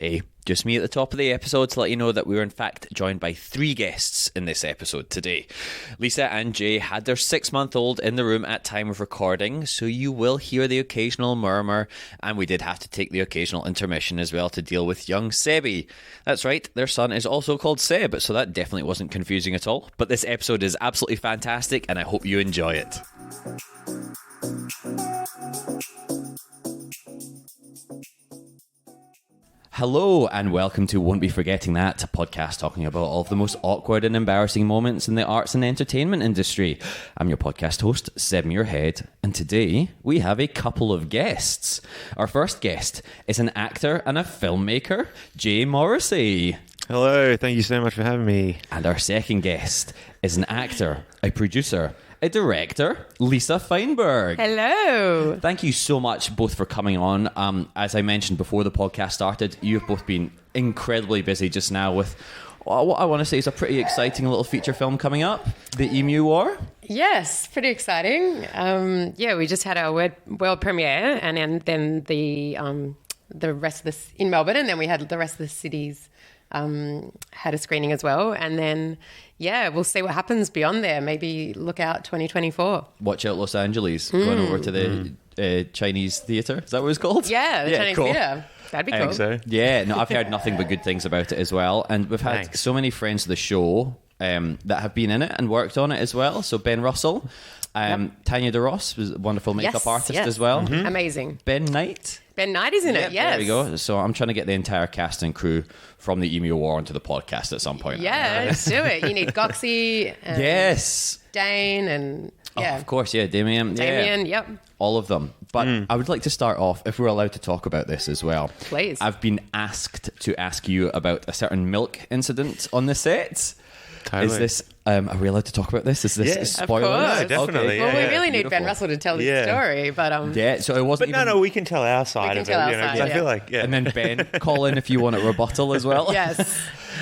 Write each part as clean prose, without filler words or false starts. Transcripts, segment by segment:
Hey, just me at the top of the episode to let you know that we were in fact joined by 3 guests in this episode today. Lisa and Jay had their 6-month-old in the room at time of recording, so you will hear the occasional murmur, and we did have to take the occasional intermission as well to deal with young Sebby. That's right, their son is also called Seb, so that definitely wasn't confusing at all. But this episode is absolutely fantastic, and I hope you enjoy it. Hello and welcome to Won't Be Forgetting That, a podcast talking about all of the most awkward and embarrassing moments in the arts and entertainment industry. I'm your podcast host, Seb Muirhead, and today we have a couple of guests. Our first guest is an actor and a filmmaker, Jay Morrissey. Hello, thank you so much for having me. And our second guest is an actor, a producer, a director, Lisa Fineberg. Hello. Thank you so much both for coming on. As I mentioned before the podcast started, you've both been incredibly busy just now with what I want to say is a pretty exciting little feature film coming up, The Emu War. Yes, pretty exciting. We just had our world premiere, and then the rest of this in Melbourne, and then we had the rest of the cities had a screening as well, and then we'll see what happens beyond there. Maybe look out 2024. Watch out Los Angeles, going over to the Chinese theatre. Is that what it's called? Yeah, the Chinese theatre. That'd be cool. I think so. Yeah, no, I've heard nothing but good things about it as well, and we've had so many friends of the show that have been in it and worked on it as well. So Ben Russell, Tanya DeRoss was a wonderful makeup artist as well. Mm-hmm. Amazing. Ben Knight. Ben Knight is in it, yes. There we go. So I'm trying to get the entire cast and crew from the Emu War onto the podcast at some point. Yeah, let's do it. You need Goxie and yes. Dane and of course, Damien. Yep. All of them. But I would like to start off, if we're allowed to talk about this as well. Please. I've been asked to ask you about a certain milk incident on the set. Totally. Is this, are we allowed to talk about this? Is this a spoiler? Of course. No, definitely. Okay. Well, we really need Beautiful. Ben Russell to tell this story, but Yeah, so it wasn't But no, we can tell our side of it. I feel like, And then Ben, call in if you want a rebuttal as well. Yes.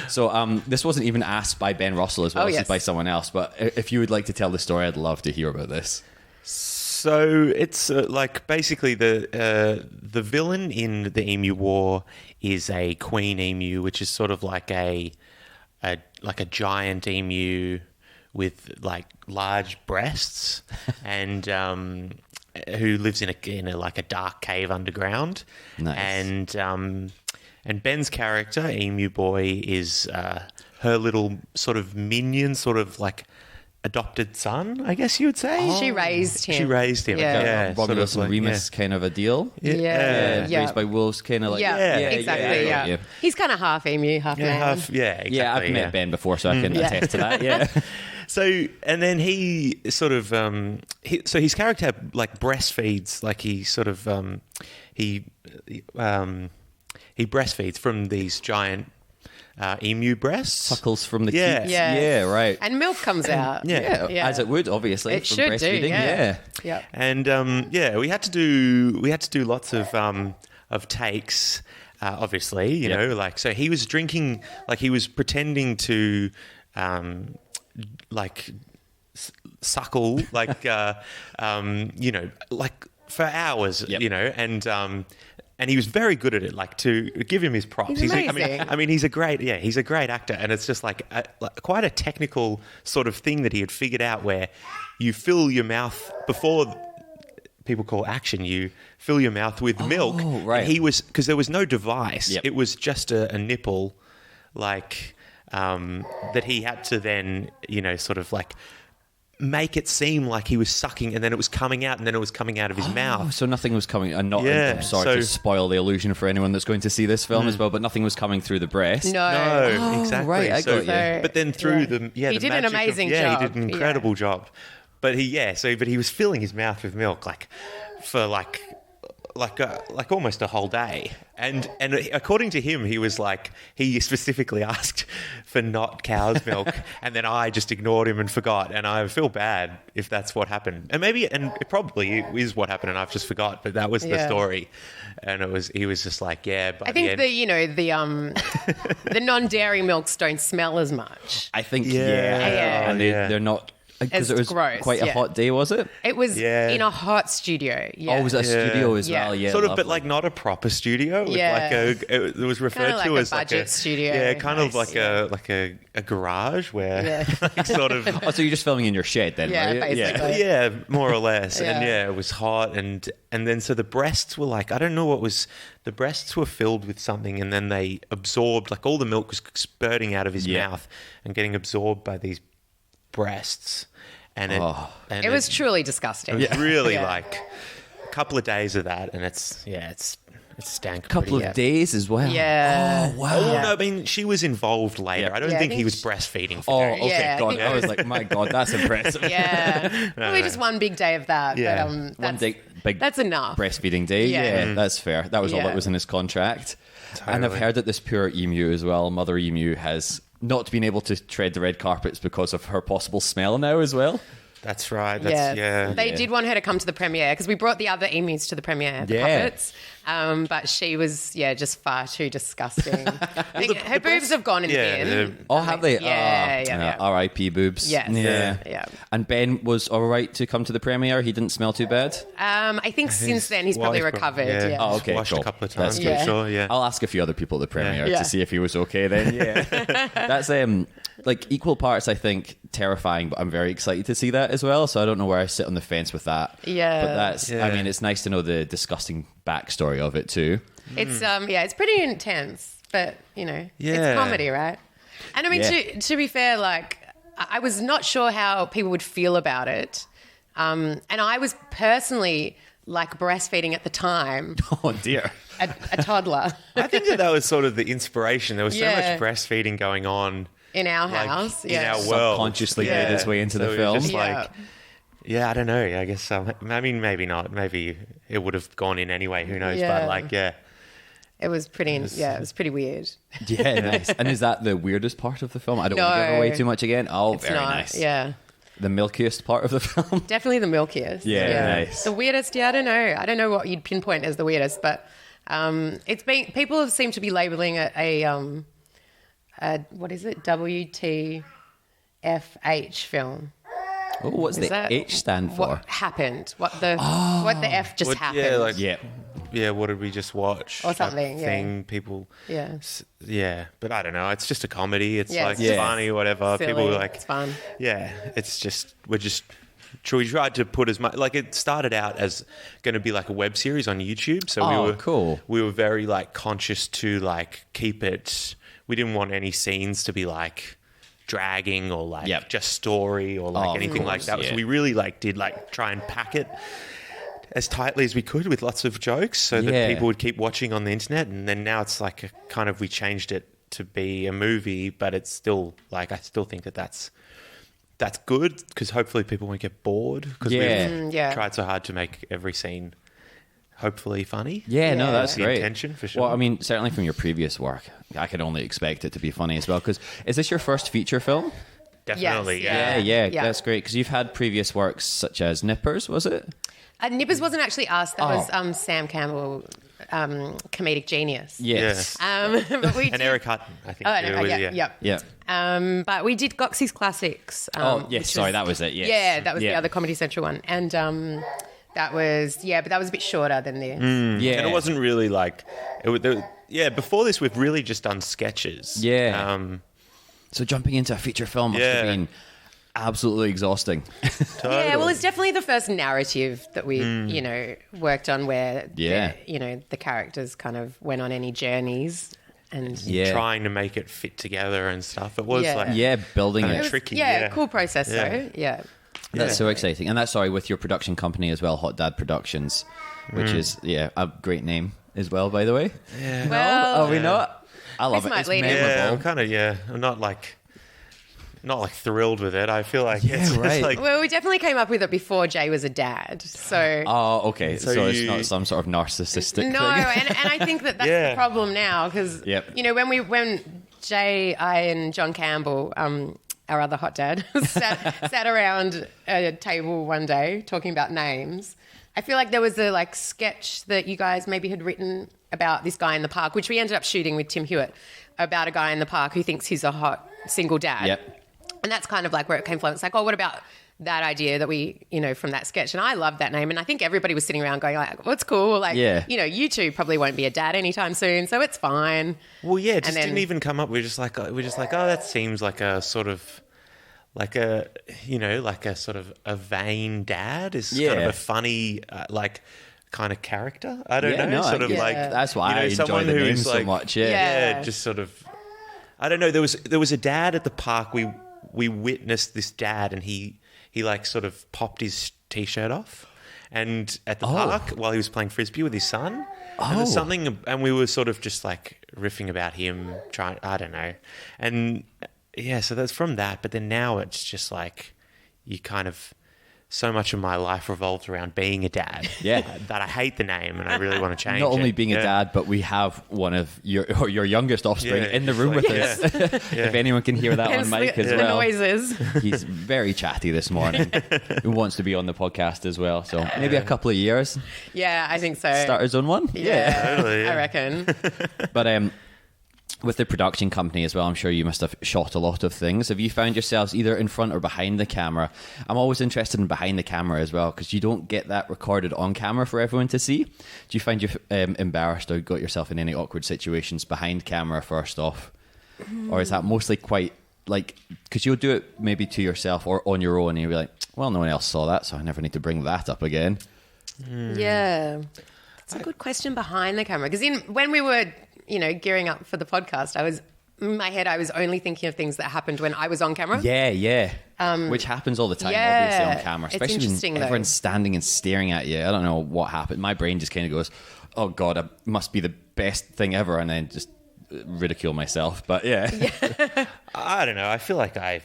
So this wasn't even asked by Ben Russell as well. This is by someone else. But if you would like to tell the story, I'd love to hear about this. So it's like basically the villain in the Emu War is a queen emu, which is sort of like a giant emu with like large breasts, and who lives in a dark cave underground. Nice. And Ben's character, Emu Boy, is her little sort of minion, sort of like adopted son, I guess you would say. She raised him. Yeah, Romulus and Remus kind of a deal. Yeah. Raised by wolves, kind of like. Exactly. Yeah. He's kind of half emu, half man. Exactly. Yeah, I've met Ben before, so I can attest to that. Yeah. So, and then he sort of, so his character like breastfeeds, like he sort of, he breastfeeds from these giant emu breasts. Suckles from the Yeah. teats. Yes. Yeah, right. And milk comes out. Yeah, as it would, obviously. It from should do, breastfeeding. yeah. And we had to do lots of takes. Obviously, you know, like, so he was drinking, like he was pretending to, like suckle, like, you know, like for hours, you know, and he was very good at it. Like, to give him his props, He's amazing. I mean, he's a great actor, and it's just like quite a technical sort of thing that he had figured out, where you fill your mouth before people call action. You fill your mouth with milk. Right. And he was, because there was no device. Yep. It was just a nipple, like that he had to then, you know, sort of like make it seem like he was sucking, and then it was coming out, and then it was coming out of his mouth. So nothing was coming. I'm sorry to spoil the illusion for anyone that's going to see this film as well, but nothing was coming through the breast. No. Exactly. Right, I got you. But then through he did an amazing job. He did an incredible job. But he was filling his mouth with milk, like for like almost a whole day. And according to him, he was like, he specifically asked for not cow's milk, and then I just ignored him and forgot. And I feel bad if that's what happened. And it probably is what happened, and I've just forgot. But that was the story. And he was just like, yeah. But I think the non-dairy milks don't smell as much. I think, Yeah. and they're not Because it was gross, quite a yeah. hot day, was it? It was Yeah. in a hot studio. Yeah. Oh, was it a studio as Yeah. well? Yeah, Sort of, lovely. but like not a proper studio. With Yeah. it was referred Kinda like to a as budget like a studio. Yeah, kind of Nice, like a garage where Yeah. like sort of Oh, so you're just filming in your shed then, Yeah, right? basically. yeah, more or less. And Yeah. it was hot and then so the breasts were like I don't know what was the breasts were filled with something and then they absorbed like all the milk was spurting out of his Yeah. mouth and getting absorbed by these breasts. And It was truly disgusting. it was really Yeah. like a couple of days of that and it's stank. A couple pretty. of days as well. Yeah. Oh, wow. Oh, Yeah. no, I mean, she was involved later. Yeah. I don't Yeah, I think he think was she- breastfeeding for Oh, days. okay, Yeah, I God. think- I was like, my God, that's impressive. Yeah. Probably just one big day of that. Yeah. But, One that's, big that's enough. breastfeeding day. Yeah. Yeah, that's fair. That was all Yeah. that was in his contract. And I've Totally. heard that this poor emu as well, mother emu, has not been able to tread the red carpets because of her possible smell now as well. That's right. That's, yeah. They did want her to come to the premiere because we brought the other emus to the premiere, the Yeah. puppets. But she was, just far too disgusting. Her boobs have gone in yeah, the bin. Oh, have they? Yeah. R.I.P. boobs. Yes. Yeah. And Ben was all right to come to the premiere. He didn't smell too bad. I think since then he's probably wife recovered. probably- Yeah. Oh, okay, Washed cool. a couple of That's times, good. for sure, yeah. I'll ask a few other people at the premiere Yeah. to see if he was okay then. Yeah. That's like equal parts, I think, terrifying, but I'm very excited to see that as well. So I don't know where I sit on the fence with that. Yeah. But that's, Yeah. I mean, it's nice to know the disgusting backstory of it too. It's it's pretty intense, but Yeah. it's comedy, right? And I mean, Yeah. to be fair, like I was not sure how people would feel about it, and I was personally like breastfeeding at the time, Oh dear. a toddler I think that was sort of the inspiration. There was so Yeah. much breastfeeding going on in our like, house. in Yeah, our world. Subconsciously Yeah. made its way into So the it was film. just Yeah. like, yeah, I don't know. I guess, I mean, maybe not. Maybe it would have gone in anyway. Who knows? Yeah. But like, yeah. it was pretty. It was pretty weird. Yeah, nice. And is that the weirdest part of the film? I don't want to give No. away too much again. Oh, It's very not. nice. Yeah. The milkiest part of the film. Definitely the milkiest. Yeah, nice. The weirdest, I don't know. I don't know what you'd pinpoint as the weirdest, but it's been people have seemed to be labeling it a what is it? WTFH film. Oh, what's Is the that H stand for? What happened? What the F just happened? Yeah, like, Yeah. yeah, what did we just watch? Or something, That yeah. thing, people. Yeah. Yeah, but I don't know. It's just a comedy. It's Yeah, like it's just funny, whatever. silly. People like, It's fun. yeah, it's just we tried to put as much like it started out as going to be like a web series on YouTube. So Oh, we were cool. We were very like conscious to like keep it. We didn't want any scenes to be like dragging or like Yep. just story or like Oh, of anything like course, that. yeah. So we really like did like try and pack it as tightly as we could with lots of jokes so Yeah. that people would keep watching on the internet. And then now it's like a kind of we changed it to be a movie, but it's still like I still think that's good because hopefully people won't get bored because Yeah. we've Yeah. tried so hard to make every scene hopefully funny. Yeah, no, Yeah. that's The great. intention, for sure. Well, I mean, certainly from your previous work, I could only expect it to be funny as well. Because is this your first feature film? Definitely, Yes, Yeah, Yeah. that's great. Because you've had previous works such as Nippers, was it? Nippers wasn't actually us. That Oh. was Sam Campbell, comedic genius. Yes. But we And did, Eric Hutton, I think. Oh, it was, yeah. Yeah. But we did Goxie's Classics. Oh, yes. which Sorry, that was it. Yes. Yeah, that was the Yeah. other Comedy Central one. And that was, but that was a bit shorter than this. Yeah. And it wasn't really like, before this we've really just done sketches. Yeah. So jumping into a feature film must have Yeah. been absolutely exhausting. Yeah, well, it's definitely the first narrative that we, worked on where, Yeah. the characters kind of went on any journeys. And Yeah. trying to make it fit together and stuff. It was Yeah. like Yeah, building Kinda it. it was, tricky, yeah, yeah. cool process Yeah. though. Yeah. That's so exciting. And that's, sorry, with your production company as well, Hot Dad Productions, which is, a great name as well, by the way. Yeah. Well, Are we not? I love This it. might It's lead in. memorable. I'm kind of I'm not like thrilled with it. I feel like it's right. like Well, we definitely came up with it before Jay was a dad. So Oh, okay. So, So it's you- not some sort of narcissistic no, thing. and I think that's Yeah. the problem now because Yep. when Jay, I, and John Campbell, our other hot dad, sat around a table one day talking about names. I feel like there was a sketch that you guys maybe had written about this guy in the park, which we ended up shooting with Tim Hewitt, about a guy in the park who thinks he's a hot single dad. Yep. And that's kind of like where it came from. It's like, oh, what about that idea that we, from that sketch. And I loved that name. And I think everybody was sitting around going like, what's cool? Like, you two probably won't be a dad anytime soon, so it's fine. Well, yeah, it just didn't even come up. We're just like, oh, that seems like a sort of, like a, like a sort of a vain dad is kind of a funny, kind of character. I don't know. Sort of like, that's why I enjoy the name so much. Yeah, just sort of, I don't know. There was a dad at the park. We witnessed this dad, and he like sort of popped his t-shirt off, and at the park while he was playing frisbee with his son. And there's something, and we were sort of just like riffing about him. I don't know, and yeah, so that's from that. But then now it's just like you kind of. So much of my life revolves around being a dad. Yeah. That I hate the name and I really want to change it. Not only being a dad, but we have one of your youngest offspring in the room with us. If anyone can hear that on mic as well. The noises. He's very chatty this morning. Who wants to be on the podcast as well. So maybe a couple of years. Yeah, I think so. Start his own one. Yeah, totally, I reckon. But with the production company as well, I'm sure you must have shot a lot of things. Have you found yourselves either in front or behind the camera? I'm always interested in behind the camera as well, because you don't get that recorded on camera for everyone to see. Do you find you're embarrassed or got yourself in any awkward situations behind camera first off? Or is that mostly quite like, because you'll do it maybe to yourself or on your own and you'll be like, well, no one else saw that, so I never need to bring that up again. Yeah. That's a good question behind the camera. Because when we were... gearing up for the podcast, in my head, I was only thinking of things that happened when I was on camera. Yeah. Which happens all the time, obviously, on camera. Especially when everyone's standing and staring at you. I don't know what happened. My brain just kind of goes, oh, God, it must be the best thing ever. And then just ridicule myself. But yeah. I don't know. I feel like I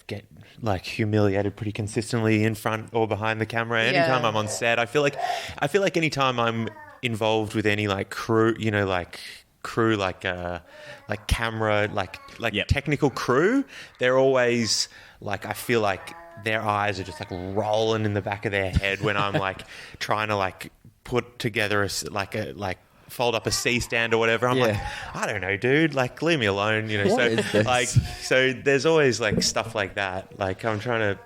get like humiliated pretty consistently in front or behind the camera. Anytime I'm on set, I feel like anytime I'm involved with any like crew, like camera, technical crew, they're always like, I feel like their eyes are just like rolling in the back of their head when I'm like trying to like put together fold up a C stand or whatever. I'm like, I don't know, dude, like leave me alone, so there's always like stuff like that. Like I'm trying to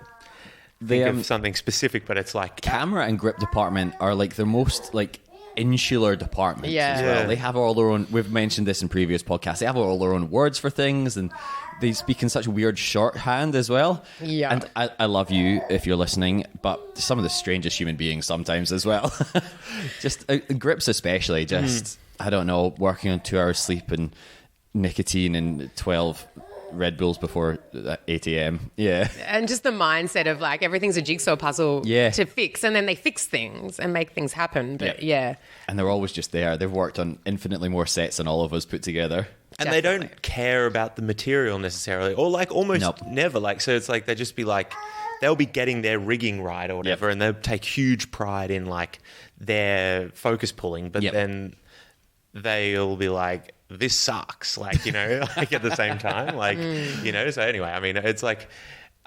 think of something specific, but it's like camera and grip department are like the most like insular departments as well. They have all their own, we've mentioned this in previous podcasts, they have all their own words for things and they speak in such weird shorthand as well. And I love you if you're listening, but some of the strangest human beings sometimes as well. Just grips especially, I don't know, working on 2 hours sleep and nicotine and 12 Red Bulls before 8 a.m. And just the mindset of like everything's a jigsaw puzzle to fix, and then they fix things and make things happen. But and they're always just there. They've worked on infinitely more sets than all of us put together. And they don't care about the material necessarily, or like almost never. Like, so it's like they just be like, they'll be getting their rigging right or whatever, and they'll take huge pride in like their focus pulling, but then they'll be like, this sucks, like, like at the same time, like, so anyway, I mean, it's like,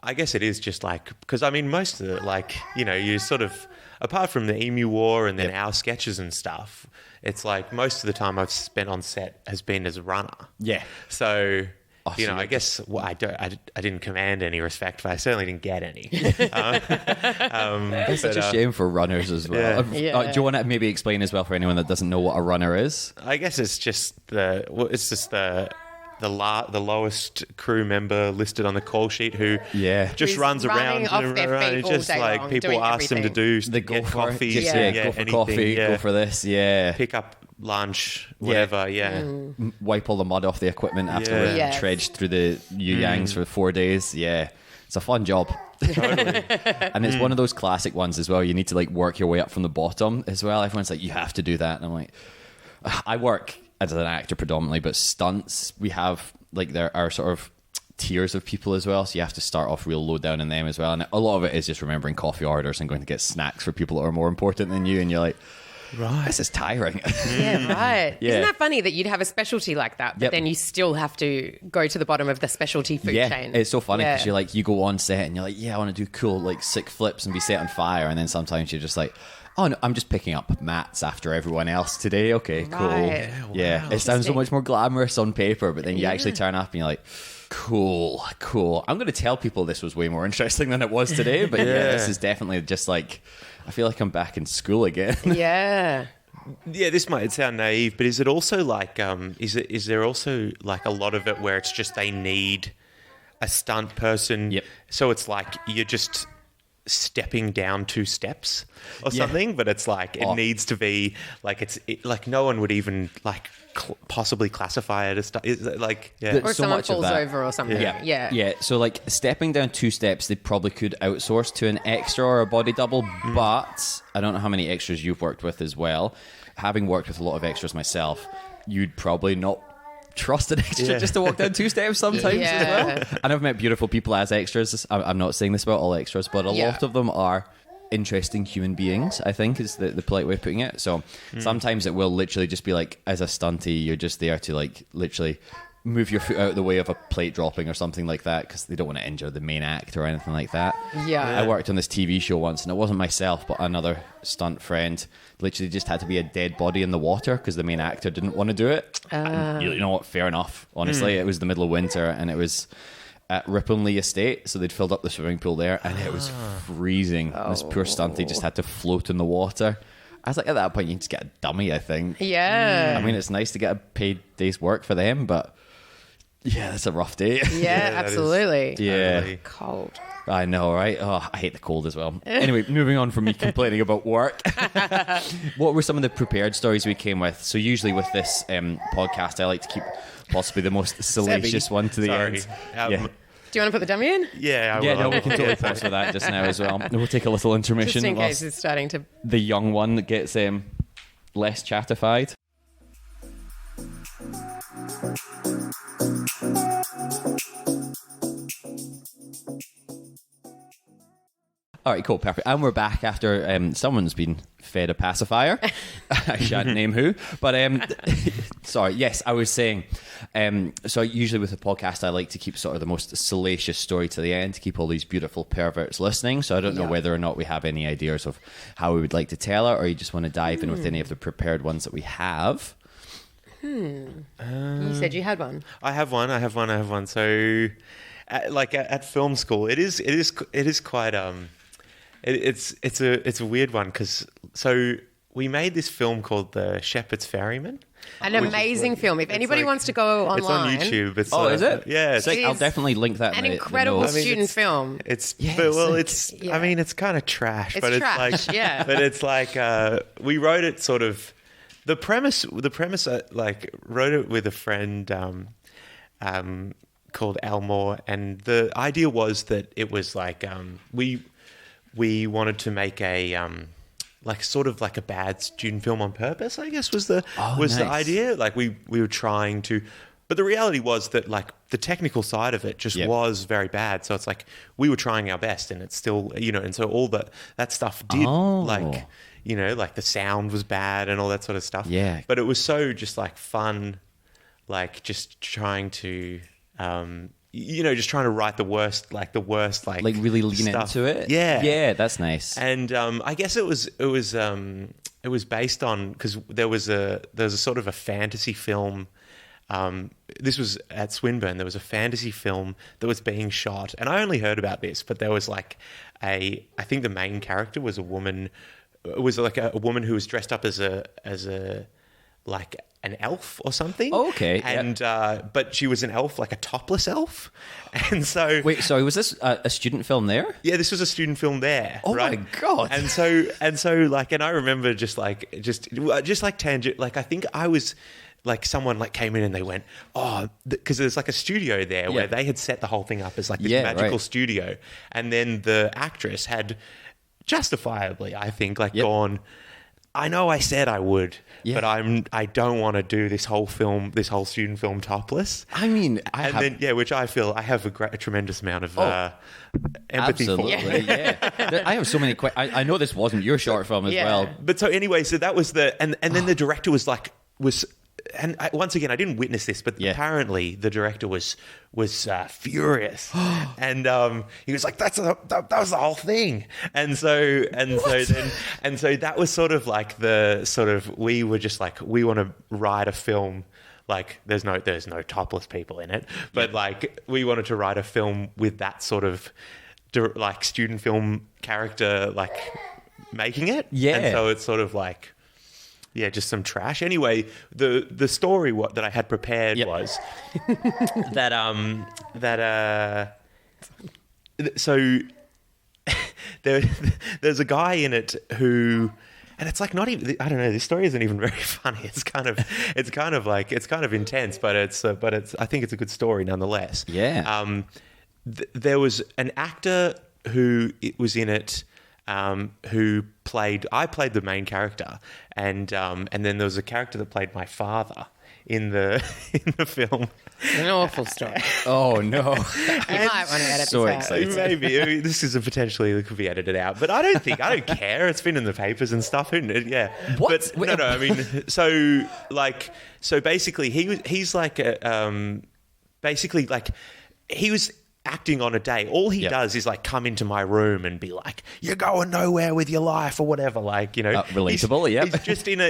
I guess it is just like, because I mean, most of it, like, you sort of, apart from the Emu War and then our sketches and stuff, it's like most of the time I've spent on set has been as a runner. So, I guess I didn't command any respect, but I certainly didn't get any. It's such a shame for runners as well. Do you want to maybe explain as well for anyone that doesn't know what a runner is? I guess it's just the lowest crew member listed on the call sheet who just runs around off their feet all just day like long, people ask them to do go for coffee, go for coffee, go for this, pick up lunch, whatever, wipe all the mud off the equipment afterwards, trudge through the Yangs for 4 days. It's a fun job. Totally. And it's one of those classic ones as well. You need to like work your way up from the bottom as well. Everyone's like, you have to do that, and I'm like, I work as an actor predominantly, but stunts, we have like there are sort of tiers of people as well, so you have to start off real low down in them as well, and a lot of it is just remembering coffee orders and going to get snacks for people that are more important than you, and you're like, right, this is tiring. Isn't that funny that you'd have a specialty like that, but then you still have to go to the bottom of the specialty food chain? It's so funny because you're like, you go on set and you're like, I want to do cool like sick flips and be set on fire, and then sometimes you're just like, Oh, no, I'm just picking up mats after everyone else today. Okay, cool. Right. Yeah, it sounds so much more glamorous on paper, but then you actually turn up and you're like, cool. I'm going to tell people this was way more interesting than it was today, but yeah, this is definitely just like, I feel like I'm back in school again. Yeah. Yeah, this might sound naive, but is it also like, is there also like a lot of it where it's just they need a stunt person? Yep. So it's like you're just stepping down 2 steps or something, but it's like it needs to be like like no one would even like possibly classify it as like Or so someone much of falls that. over or something. Yeah. Yeah. So like stepping down 2 steps, they probably could outsource to an extra or a body double, but I don't know how many extras you've worked with as well. Having worked with a lot of extras myself, you'd probably not trust an extra just to walk down 2 steps sometimes as well. And I've met beautiful people as extras. I'm not saying this about all extras, but a lot of them are interesting human beings, I think is the polite way of putting it. So sometimes it will literally just be like, as a stunty, you're just there to like literally move your foot out of the way of a plate dropping or something like that because they don't want to injure the main actor or anything like that. I worked on this TV show once and it wasn't myself but another stunt friend literally just had to be a dead body in the water because the main actor didn't want to do it. And you know what, fair enough, honestly. It was the middle of winter and it was at Rippon Estate, so they'd filled up the swimming pool there and it was freezing. This poor stunty just had to float in the water. I was like, at that point you can just get a dummy, I think. Yeah. I mean, it's nice to get a paid day's work for them, but yeah, that's a rough day. Yeah, absolutely. Yeah. Totally. Cold. I know, right? Oh, I hate the cold as well. Anyway, moving on from me complaining about work. What were some of the prepared stories we came with? So usually with this podcast, I like to keep possibly the most salacious one to the end. Do you want to put the dummy in? Yeah, I will. Yeah, no, we can totally pause for that just now as well. We'll take a little intermission. Just in case whilst it's starting to... the young one that gets less chattified. All right, cool, perfect. And we're back after someone's been fed a pacifier. I shan't name who. But, sorry, yes, I was saying, so usually with a podcast, I like to keep sort of the most salacious story to the end to keep all these beautiful perverts listening. So I don't know whether or not we have any ideas of how we would like to tell it, or you just want to dive in with any of the prepared ones that we have. You said you had one. I have one. So, at film school, it is quite it's a weird one because we made this film called The Shepherd's Ferryman. An amazing film. If anybody wants to go online, it's on YouTube. It's is it? Yeah, Sick. I'll definitely link that. An in the incredible notes. student film. It's Yeah, well, it's it's. I mean, it's kind of trash, It's but trash, it's like, yeah. But it's like we wrote it sort of. The premise. Like wrote it with a friend called Al Moore, and the idea was that it was like we wanted to make a like sort of like a bad student film on purpose, I guess was the idea. Like we were trying to, but the reality was that like the technical side of it just was very bad. So it's like we were trying our best, and it's still, and so all that stuff did like, like the sound was bad and all that sort of stuff. Yeah. But it was so just like fun, like just trying to, just trying to write the worst, like really lean stuff. into it. Yeah. That's nice. And I guess it was based on, because there was a sort of a fantasy film. This was at Swinburne. There was a fantasy film that was being shot, and I only heard about this, but there was like I think the main character was a woman. It was like a woman who was dressed up as a like an elf or something. Oh, okay. And but she was an elf, like a topless elf. And so Wait, sorry, was this a student film there? yeah, this was a student film there. Oh right? my God. And so like, and I remember just like tangent. Like I think I was like someone like came in and they went, because there's like a studio there where they had set the whole thing up as like this magical studio, and then the actress had justifiably, I think, like gone, I know I said I would, but I don't want to do this whole student film topless. I mean, which I feel I have a tremendous amount of empathy absolutely, for. Yeah. I have so many questions. I know this wasn't your short film as well. But so anyway, so that was and then the director was once again, I didn't witness this, but apparently the director was furious, and he was like, that was the whole thing, and so that was sort of like we were just like, we want to write a film. Like there's no topless people in it, but like we wanted to write a film with that sort of like student film character, like making it. Yeah. And so it's sort of like, just some trash. Anyway, the story that I had prepared was that so there's a guy in it who. And it's like not even, I don't know, this story isn't even very funny. It's kind of intense, but it's I think it's a good story nonetheless. Yeah. There was an actor who was in it, I played the main character, and then there was a character that played my father in the film. An awful story. Oh no! You might want to edit so this out. excited. Maybe this is it could be edited out, but I don't care. It's been in the papers and stuff, isn't it? Yeah. What? But no. I mean, so basically, he's like basically like he was acting on a day. All he does is like come into my room and be like, "You're going nowhere with your life," or whatever. Like, you know, relatable.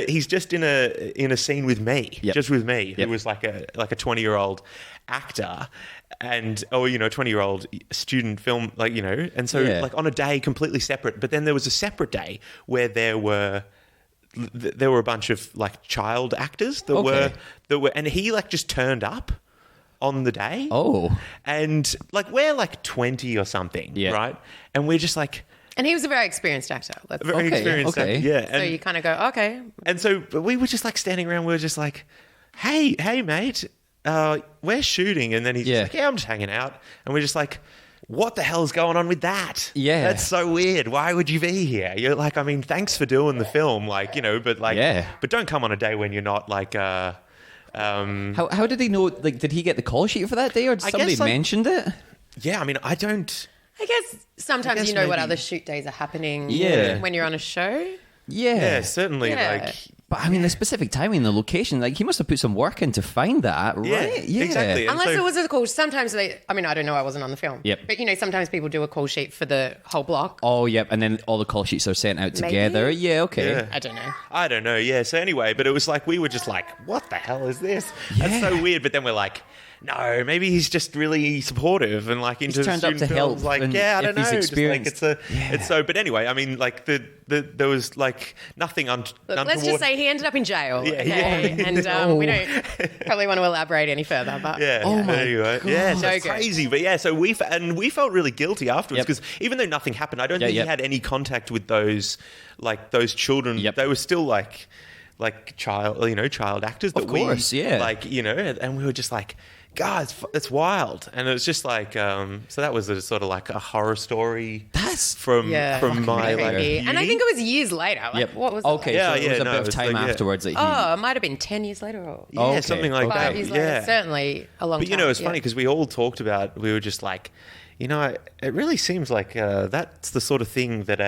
He's just in a scene with me, just with me, who was like a 20-year-old actor, and 20-year-old student film, like, you know, and so like on a day completely separate. But then there was a separate day where there were a bunch of like child actors that were, and he like just turned up on the day. Oh. And like we're like 20 or something, right? And we're just like, and he was a very experienced actor. Very experienced actor, yeah. So you kind of go, okay. And so we were just like standing around, we were just like, hey mate, we're shooting. And then he's just like, I'm just hanging out. And we're just like, what the hell's going on with that? Yeah. That's so weird. Why would you be here? You're like, I mean, thanks for doing the film, like, you know, but like, but don't come on a day when you're not like, how did he know? Like, did he get the call sheet for that day, or did somebody mentioned it? Yeah, I mean, I guess sometimes you know what other shoot days are happening. When you're on a show. Yeah, certainly. Yeah. Like, but I mean, the specific timing, the location, like he must have put some work in to find that, right? Yeah, exactly. Unless it was a call. Sometimes I don't know. I wasn't on the film. Yep. But you know, sometimes people do a call sheet for the whole block. Oh, yep. And then all the call sheets are sent out together. Maybe? Yeah. Okay. Yeah. I don't know. Yeah. So anyway, but it was like we were just like, what the hell is this? That's so weird. But then we're like, no, maybe he's just really supportive and like into turned student up to films. help. Like, I don't know. Just like it's so. But anyway, I mean, like there was like nothing untoward. Let's just say he ended up in jail. Yeah, and we don't probably want to elaborate any further. But oh my anyway, God. yeah, so it's crazy. But so we felt really guilty afterwards because even though nothing happened, I don't think he had any contact with those children. They were still like child actors. But of course, and we were just like, God, it's wild. And it was just like, so that was sort of like a horror story. That's from my like uni. And I think it was years later. Like, what was it? Okay, so it was a bit of time afterwards. That it might have been 10 years later. Or something like 5 years later. Certainly a long time. But you know, it's funny because we all talked about, we were just like, you know, it really seems like that's the sort of thing that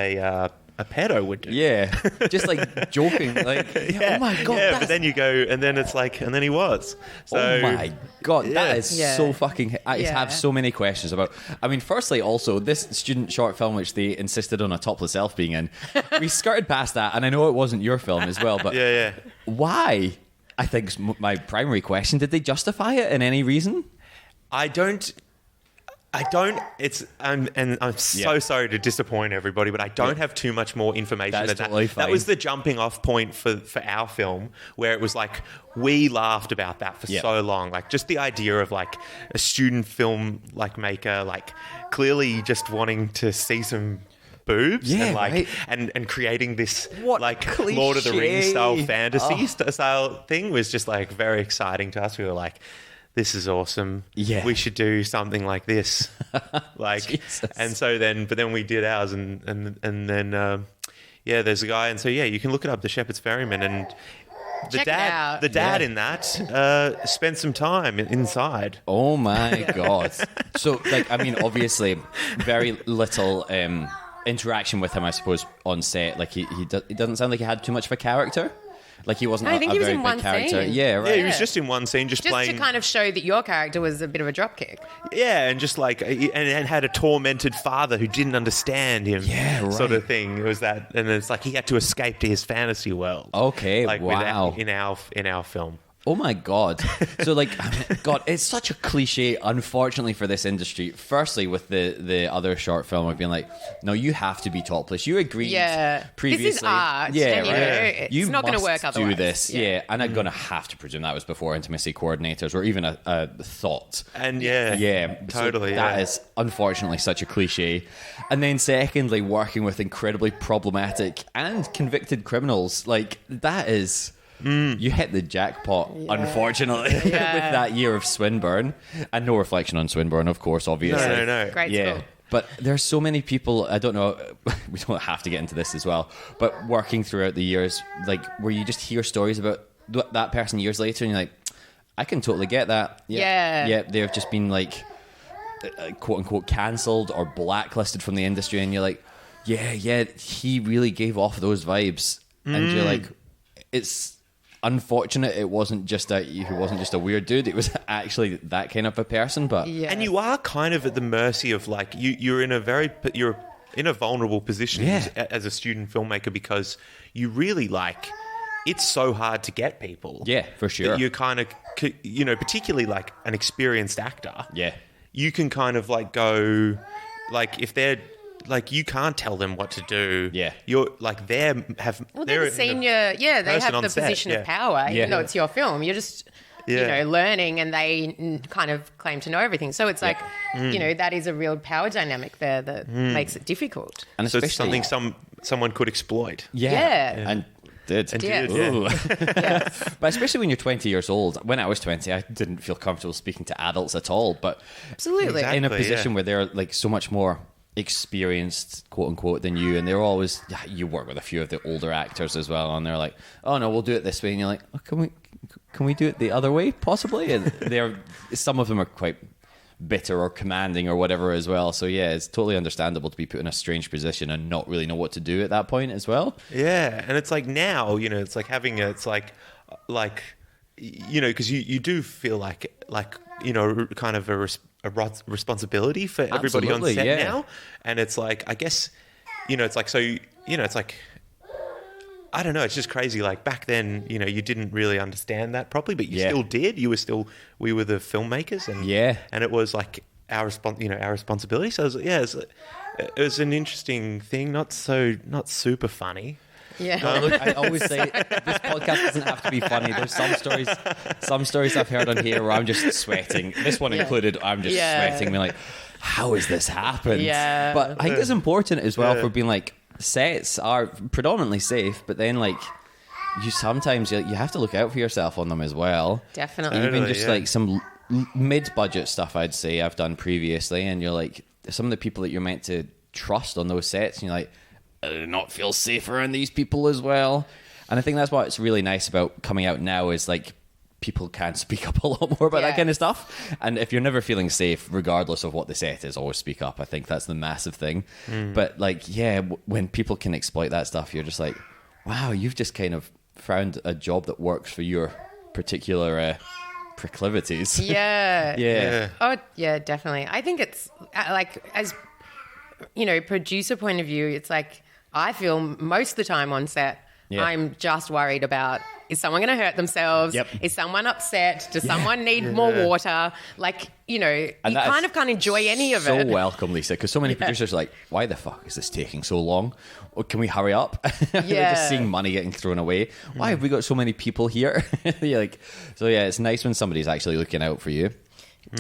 a pedo would do. Yeah, just like joking, like, oh my God. Yeah, but then you go, and then it's like, and then he was. So, oh my God, that is so fucking... I have so many questions about... I mean, firstly, also, this student short film, which they insisted on a topless elf being in, we skirted past that, and I know it wasn't your film as well, but why? I think is my primary question. Did they justify it in any reason? I don't. I'm so sorry to disappoint everybody, but I don't have too much more information than totally that. Fine. That was the jumping off point for our film, where it was like we laughed about that for so long, like just the idea of like a student film like maker, like clearly just wanting to see some boobs and like and creating this like cliche. Lord of the Rings style fantasy style thing was just like very exciting to us. We were like, this is awesome. Yeah, we should do something like this. Like, Jesus. And so then we did ours, and then there's a guy, and so you can look it up, The Shepherd's Ferryman, and the dad in that spent some time inside. Oh my God! So like, I mean, obviously, very little interaction with him, I suppose, on set. Like he doesn't sound like he had too much of a character. Like he wasn't I think a he was very in big one character. scene. Yeah, right. Yeah, he was just in one scene, just playing. to kind of show that your character was a bit of a dropkick. Yeah, and just like, and had a tormented father who didn't understand him. Yeah, right. Sort of thing. It was that, and it's like he had to escape to his fantasy world. Okay, like wow. in our film. Oh my God. So like, God, it's such a cliche, unfortunately, for this industry. Firstly, with the other short film, I've been like, no, you have to be topless. You agreed previously. This is art. Yeah, and, right. It's not going to work do otherwise. this. Yeah. And I'm going to have to presume that was before intimacy coordinators or even a thought. And Yeah, totally. So that is unfortunately such a cliche. And then secondly, working with incredibly problematic and convicted criminals, like that is... You hit the jackpot, unfortunately, with that year of Swinburne. And no reflection on Swinburne, of course, obviously. No. Great Yeah. school. But there's so many people, I don't know, we don't have to get into this as well, but working throughout the years, like where you just hear stories about that person years later and you're like, I can totally get that. Yeah, they've just been like, quote unquote, cancelled or blacklisted from the industry. And you're like, yeah, he really gave off those vibes. And you're like, it's unfortunate he wasn't just a weird dude. It was actually that kind of a person. But And you are kind of at the mercy of like you're in a vulnerable position as a student filmmaker because you really like it's so hard to get people. Yeah, for sure. You kind of particularly like an experienced actor. Yeah, you can kind of like go like if they're like you can't tell them what to do. Yeah, you're like they're the senior. They have the position of power. Even though it's your film, you're just learning, and they kind of claim to know everything. So it's like that is a real power dynamic there that makes it difficult. And so it's something someone could exploit. Yeah. And did. Yeah. But especially when you're 20 years old. When I was 20, I didn't feel comfortable speaking to adults at all. But absolutely, in a position where they're like so much more experienced, quote unquote, than you, and they're always you work with a few of the older actors as well, and they're like, oh no, we'll do it this way, and you're like, oh, can we do it the other way possibly? And some of them are quite bitter or commanding or whatever as well. So yeah, it's totally understandable to be put in a strange position and not really know what to do at that point as well. Yeah, and it's like now, it's like having it's like because you do feel like kind of a responsibility for everybody on set now, and it's like I guess it's like it's like I don't know, it's just crazy. Like back then, you didn't really understand that properly, but you still did. We were the filmmakers, and it was like our responsibility. So it was an interesting thing, not super funny. Yeah. No, look, I always say this podcast doesn't have to be funny. There's some stories I've heard on here where I'm just sweating. This one included, I'm just sweating. Being like, how has this happened? Yeah. But I think it's important as well for being like, sets are predominantly safe, but then like you sometimes you have to look out for yourself on them as well. Definitely. Even just like some mid-budget stuff I'd say I've done previously, and you're like some of the people that you're meant to trust on those sets, and you're like, I do not feel safe around these people as well. And I think that's what's really nice about coming out now is like people can speak up a lot more about that kind of stuff. And if you're never feeling safe, regardless of what the set is, always speak up. I think that's the massive thing. But like, when people can exploit that stuff, you're just like, wow, you've just kind of found a job that works for your particular proclivities. Yeah. Oh, yeah, definitely. I think it's like, as producer point of view, it's like I feel most of the time on set, I'm just worried about, is someone going to hurt themselves? Yep. Is someone upset? Does someone need more water? Like, you can't enjoy any of it. So welcome, Lisa, because so many producers are like, why the fuck is this taking so long? Well, can we hurry up? They're just seeing money getting thrown away. Why have we got so many people here? It's nice when somebody's actually looking out for you.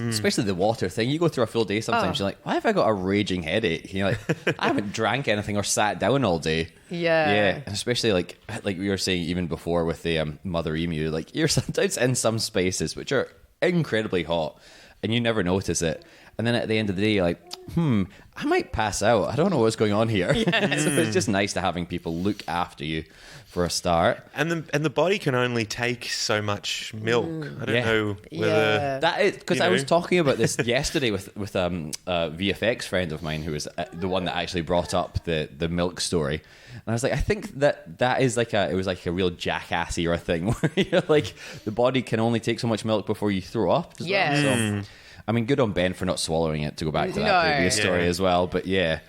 Especially the water thing. You go through a full day sometimes, you're like, why have I got a raging headache? You're like, I haven't drank anything or sat down all day. Yeah. And especially like we were saying even before with the mother emu, like you're sometimes in some spaces which are incredibly hot and you never notice it. And then at the end of the day, you're like, I might pass out. I don't know what's going on here. So it's just nice to having people look after you for a start. And the body can only take so much milk. I don't know whether... That is, because I was talking about this yesterday with a VFX friend of mine who was the one that actually brought up the milk story. And I was like, I think that is it was like a real jackassy or a thing where you're like, the body can only take so much milk before you throw up. So, I mean, good on Ben for not swallowing it, to go back to that previous story as well. But I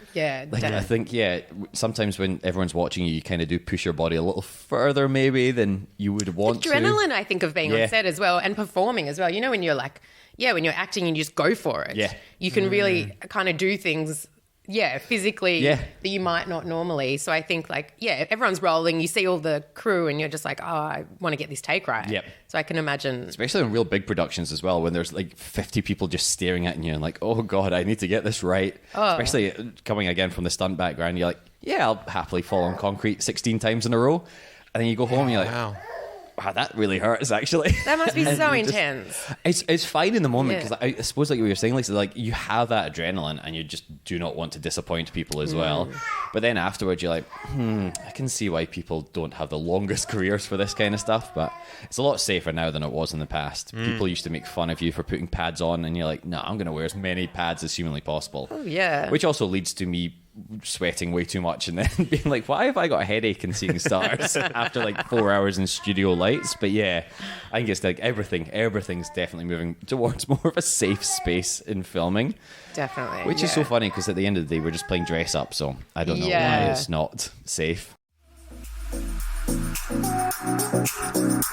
think, sometimes when everyone's watching you kind of do push your body a little further maybe than you would want Adrenaline, I think, of being on set as well and performing as well. You know, when you're like, when you're acting and you just go for it. Yeah. You can really kind of do things physically that you might not normally. So I think everyone's rolling, you see all the crew and you're just like, oh, I want to get this take right. Yep. So I can imagine. Especially in real big productions as well, when there's like 50 people just staring at you and like, oh God, I need to get this right. Oh. Especially coming again from the stunt background, you're like, I'll happily fall on concrete 16 times in a row. And then you go home and you're like, wow, that really hurts, actually. That must be so intense. It's fine in the moment, because I suppose, like what you're saying, Lisa, like you have that adrenaline and you just do not want to disappoint people as well. But then afterwards, you're like, I can see why people don't have the longest careers for this kind of stuff. But it's a lot safer now than it was in the past. People used to make fun of you for putting pads on, and you're like, no, I'm going to wear as many pads as humanly possible. Oh, yeah. Which also leads to me sweating way too much and then being like, why have I got a headache and seeing stars after like 4 hours in studio lights? But I think it's like everything's definitely moving towards more of a safe space in filming. Definitely. Which is so funny, because at the end of the day we're just playing dress up, so I don't know why it's not safe.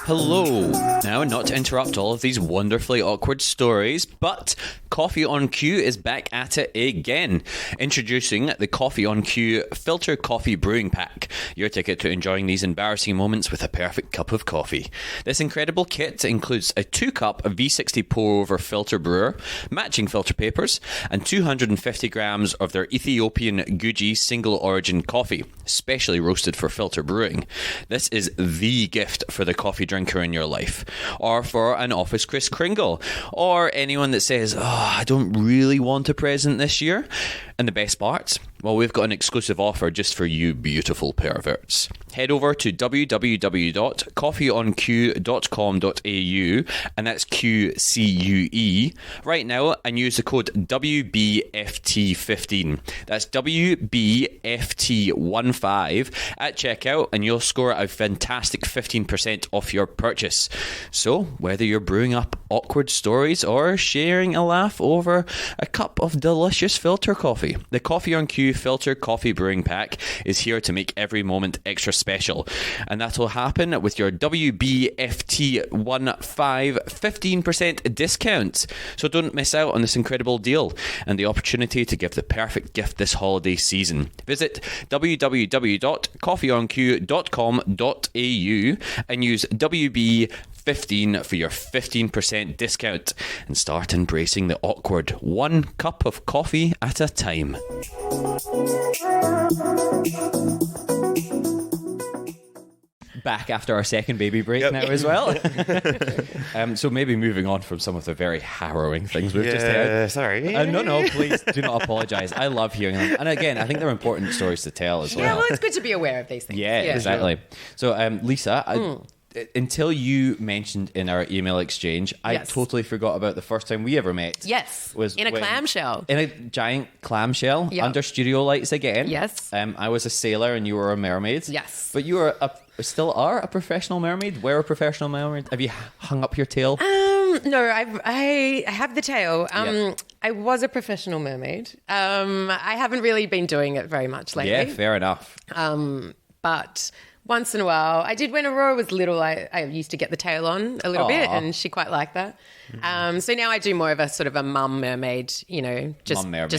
Hello. Now, not to interrupt all of these wonderfully awkward stories, but Coffee on Cue is back at it again. Introducing the Coffee on Cue Filter Coffee Brewing Pack, your ticket to enjoying these embarrassing moments with a perfect cup of coffee. This incredible kit includes a 2-cup V60 pour-over filter brewer, matching filter papers, and 250 grams of their Ethiopian Guji single origin coffee, specially roasted for filter brewing. This is the gift for the coffee drinker in your life, or for an office Kris Kringle, or anyone that says, I don't really want a present this year. And the best part? Well, we've got an exclusive offer just for you beautiful perverts. Head over to www.coffeeonq.com.au, and that's QCUE, right now, and use the code WBFT15. That's WBFT15 at checkout, and you'll score a fantastic 15% off your purchase. So, whether you're brewing up awkward stories or sharing a laugh over a cup of delicious filter coffee, the Coffee on Cue Filter Coffee Brewing Pack is here to make every moment extra special. And that'll happen with your WBFT15 15% discount. So don't miss out on this incredible deal and the opportunity to give the perfect gift this holiday season. Visit www.coffeeonq.com.au and use WB15 for your 15% discount and start embracing the awkward, one cup of coffee at a time. Back after our second baby break now as well. So maybe moving on from some of the very harrowing things we've just heard. Sorry. No, please do not apologise. I love hearing them. And again, I think they're important stories to tell as well. Yeah, well, it's good to be aware of these things. Yeah, exactly. So, Lisa, until you mentioned in our email exchange, I totally forgot about the first time we ever met. Yes, was in a clamshell. In a giant clamshell, under studio lights again. Yes. I was a sailor and you were a mermaid. Yes. But you were still are a professional mermaid? Were a professional mermaid? Have you hung up your tail? No, I have the tail. I was a professional mermaid. I haven't really been doing it very much lately. Yeah, fair enough. But once in a while, I did when Aurora was little. I used to get the tail on a little bit, and she quite liked that. So now I do more of a sort of a mum mermaid, just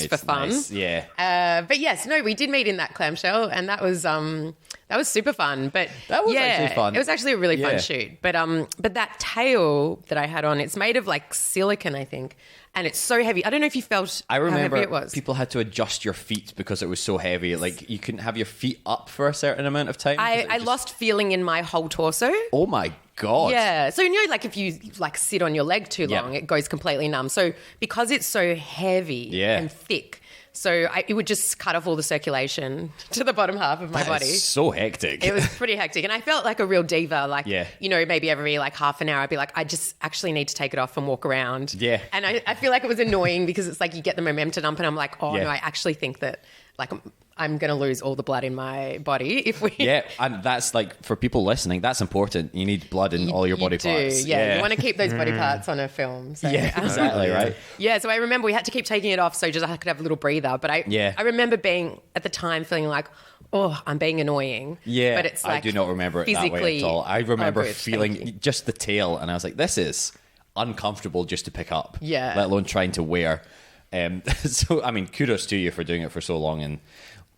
for fun. Nice. Yeah. But yes, no, we did meet in that clamshell, and that was super fun. But that was actually fun. It was actually a really fun shoot. But that tail that I had on, it's made of like silicone, I think. And it's so heavy. I don't know if you felt how heavy it was. People had to adjust your feet because it was so heavy. Like, you couldn't have your feet up for a certain amount of time. I lost feeling in my whole torso. Oh, my God. Yeah. So, you know, like if you like sit on your leg too Yeah. long, it goes completely numb. So because it's so heavy Yeah. and thick, so it would just cut off all the circulation to the bottom half of my That body. is so hectic. It was pretty hectic. And I felt like a real diva. Like, Yeah. you know, maybe every like half an hour, I'd be like, I just actually need to take it off and walk around. Yeah. And I feel like it was annoying because it's like you get the momentum up and I'm like, oh, Yeah. no, I actually think that like I'm going to lose all the blood in my body if we... Yeah, and that's like, for people listening, that's important. You need blood in all your body parts. Yeah, you want to keep those body parts on a film. So. Yeah, exactly, right? Yeah, so I remember we had to keep taking it off so just I could have a little breather. But I remember being, at the time, feeling like, oh, I'm being annoying. Yeah, but it's like I do not remember it that way at all. I remember good, feeling just the tail, and I was like, this is uncomfortable just to pick up, Yeah. let alone trying to wear. So, I mean, kudos to you for doing it for so long. And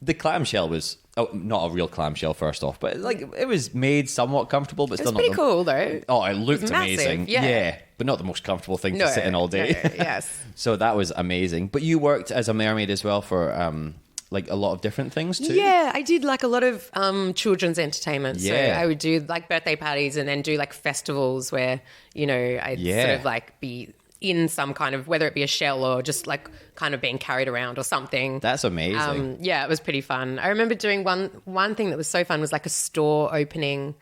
the clamshell was not a real clamshell, first off, but like it was made somewhat comfortable, but It's still not. pretty cool, though. Oh, it looked It's massive, amazing. yeah. But not the most comfortable thing No, to sit in all day. no, yes. So that was amazing. But you worked as a mermaid as well for like a lot of different things too. Yeah, I did like a lot of children's entertainment. So Yeah. I would do like birthday parties and then do like festivals where, you know, I'd Yeah. sort of like be in some kind of, whether it be a shell or just like kind of being carried around or something. That's amazing. Yeah, it was pretty fun. I remember doing one thing that was so fun was like a store opening,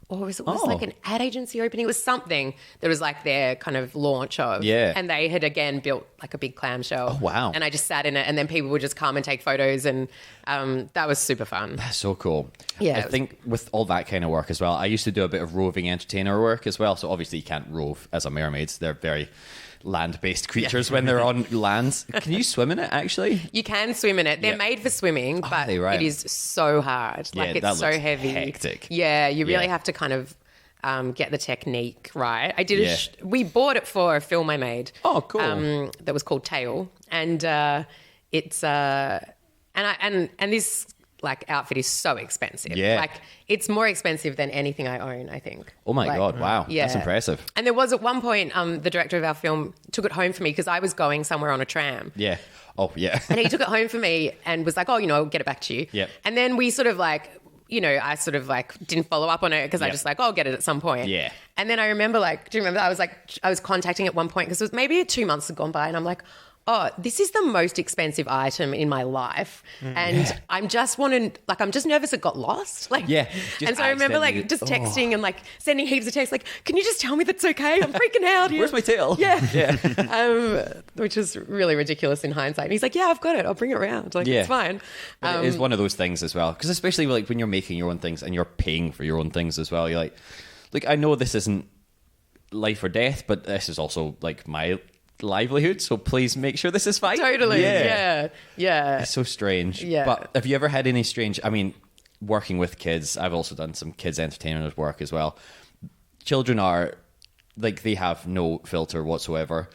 or was it was like an ad agency opening? It was something that was like their kind of launch of. Yeah. And they had again built like a big clamshell. Oh, wow. And I just sat in it, and then people would just come and take photos, and that was super fun. That's so cool. Yeah, I it was- think with all that kind of work as well, I used to do a bit of roving entertainer work as well. So obviously you can't rove as a mermaid. They're very land-based creatures when they're on land. Can you swim in it, actually? You can swim in it. They're Yeah. made for swimming, but they right? it is so hard. Yeah, Like that it's so looks heavy. hectic. Yeah, you really Yeah. have to kind of get the technique right. I did. Yeah. We bought it for a film I made. Oh, cool. That was called Tail, and it's and this like outfit is so expensive. Yeah. Like it's more expensive than anything I own, I think. Oh my Like, God, wow. yeah. That's impressive. And there was at one point, the director of our film took it home for me because I was going somewhere on a tram. Yeah. Oh, yeah. And he took it home for me and was like, oh, you know, I'll get it back to you. Yep. And then we sort of like, you know, I sort of like didn't follow up on it because I Yep. just like, oh, I'll get it at some point. Yeah. And then I remember like, do you remember? I was contacting at one point because it was maybe 2 months had gone by and I'm like, oh, this is the most expensive item in my life. And I'm just nervous it got lost. Like, Yeah, just And so I remember like accidentally- just texting and like sending heaps of texts like, can you just tell me that's okay? I'm freaking out here. Where's my tail? Yeah. Yeah. Which is really ridiculous in hindsight. And he's like, yeah, I've got it. I'll bring it around. Like, Yeah. it's fine. But it is one of those things as well. Because especially like when you're making your own things and you're paying for your own things as well, you're like, I know this isn't life or death, but this is also like my livelihood, so please make sure this is fine. Totally. Yeah. It's so strange. Yeah. But have you ever had any strange, I mean, working with kids, I've also done some kids entertainment work as well. Children are, like, they have no filter whatsoever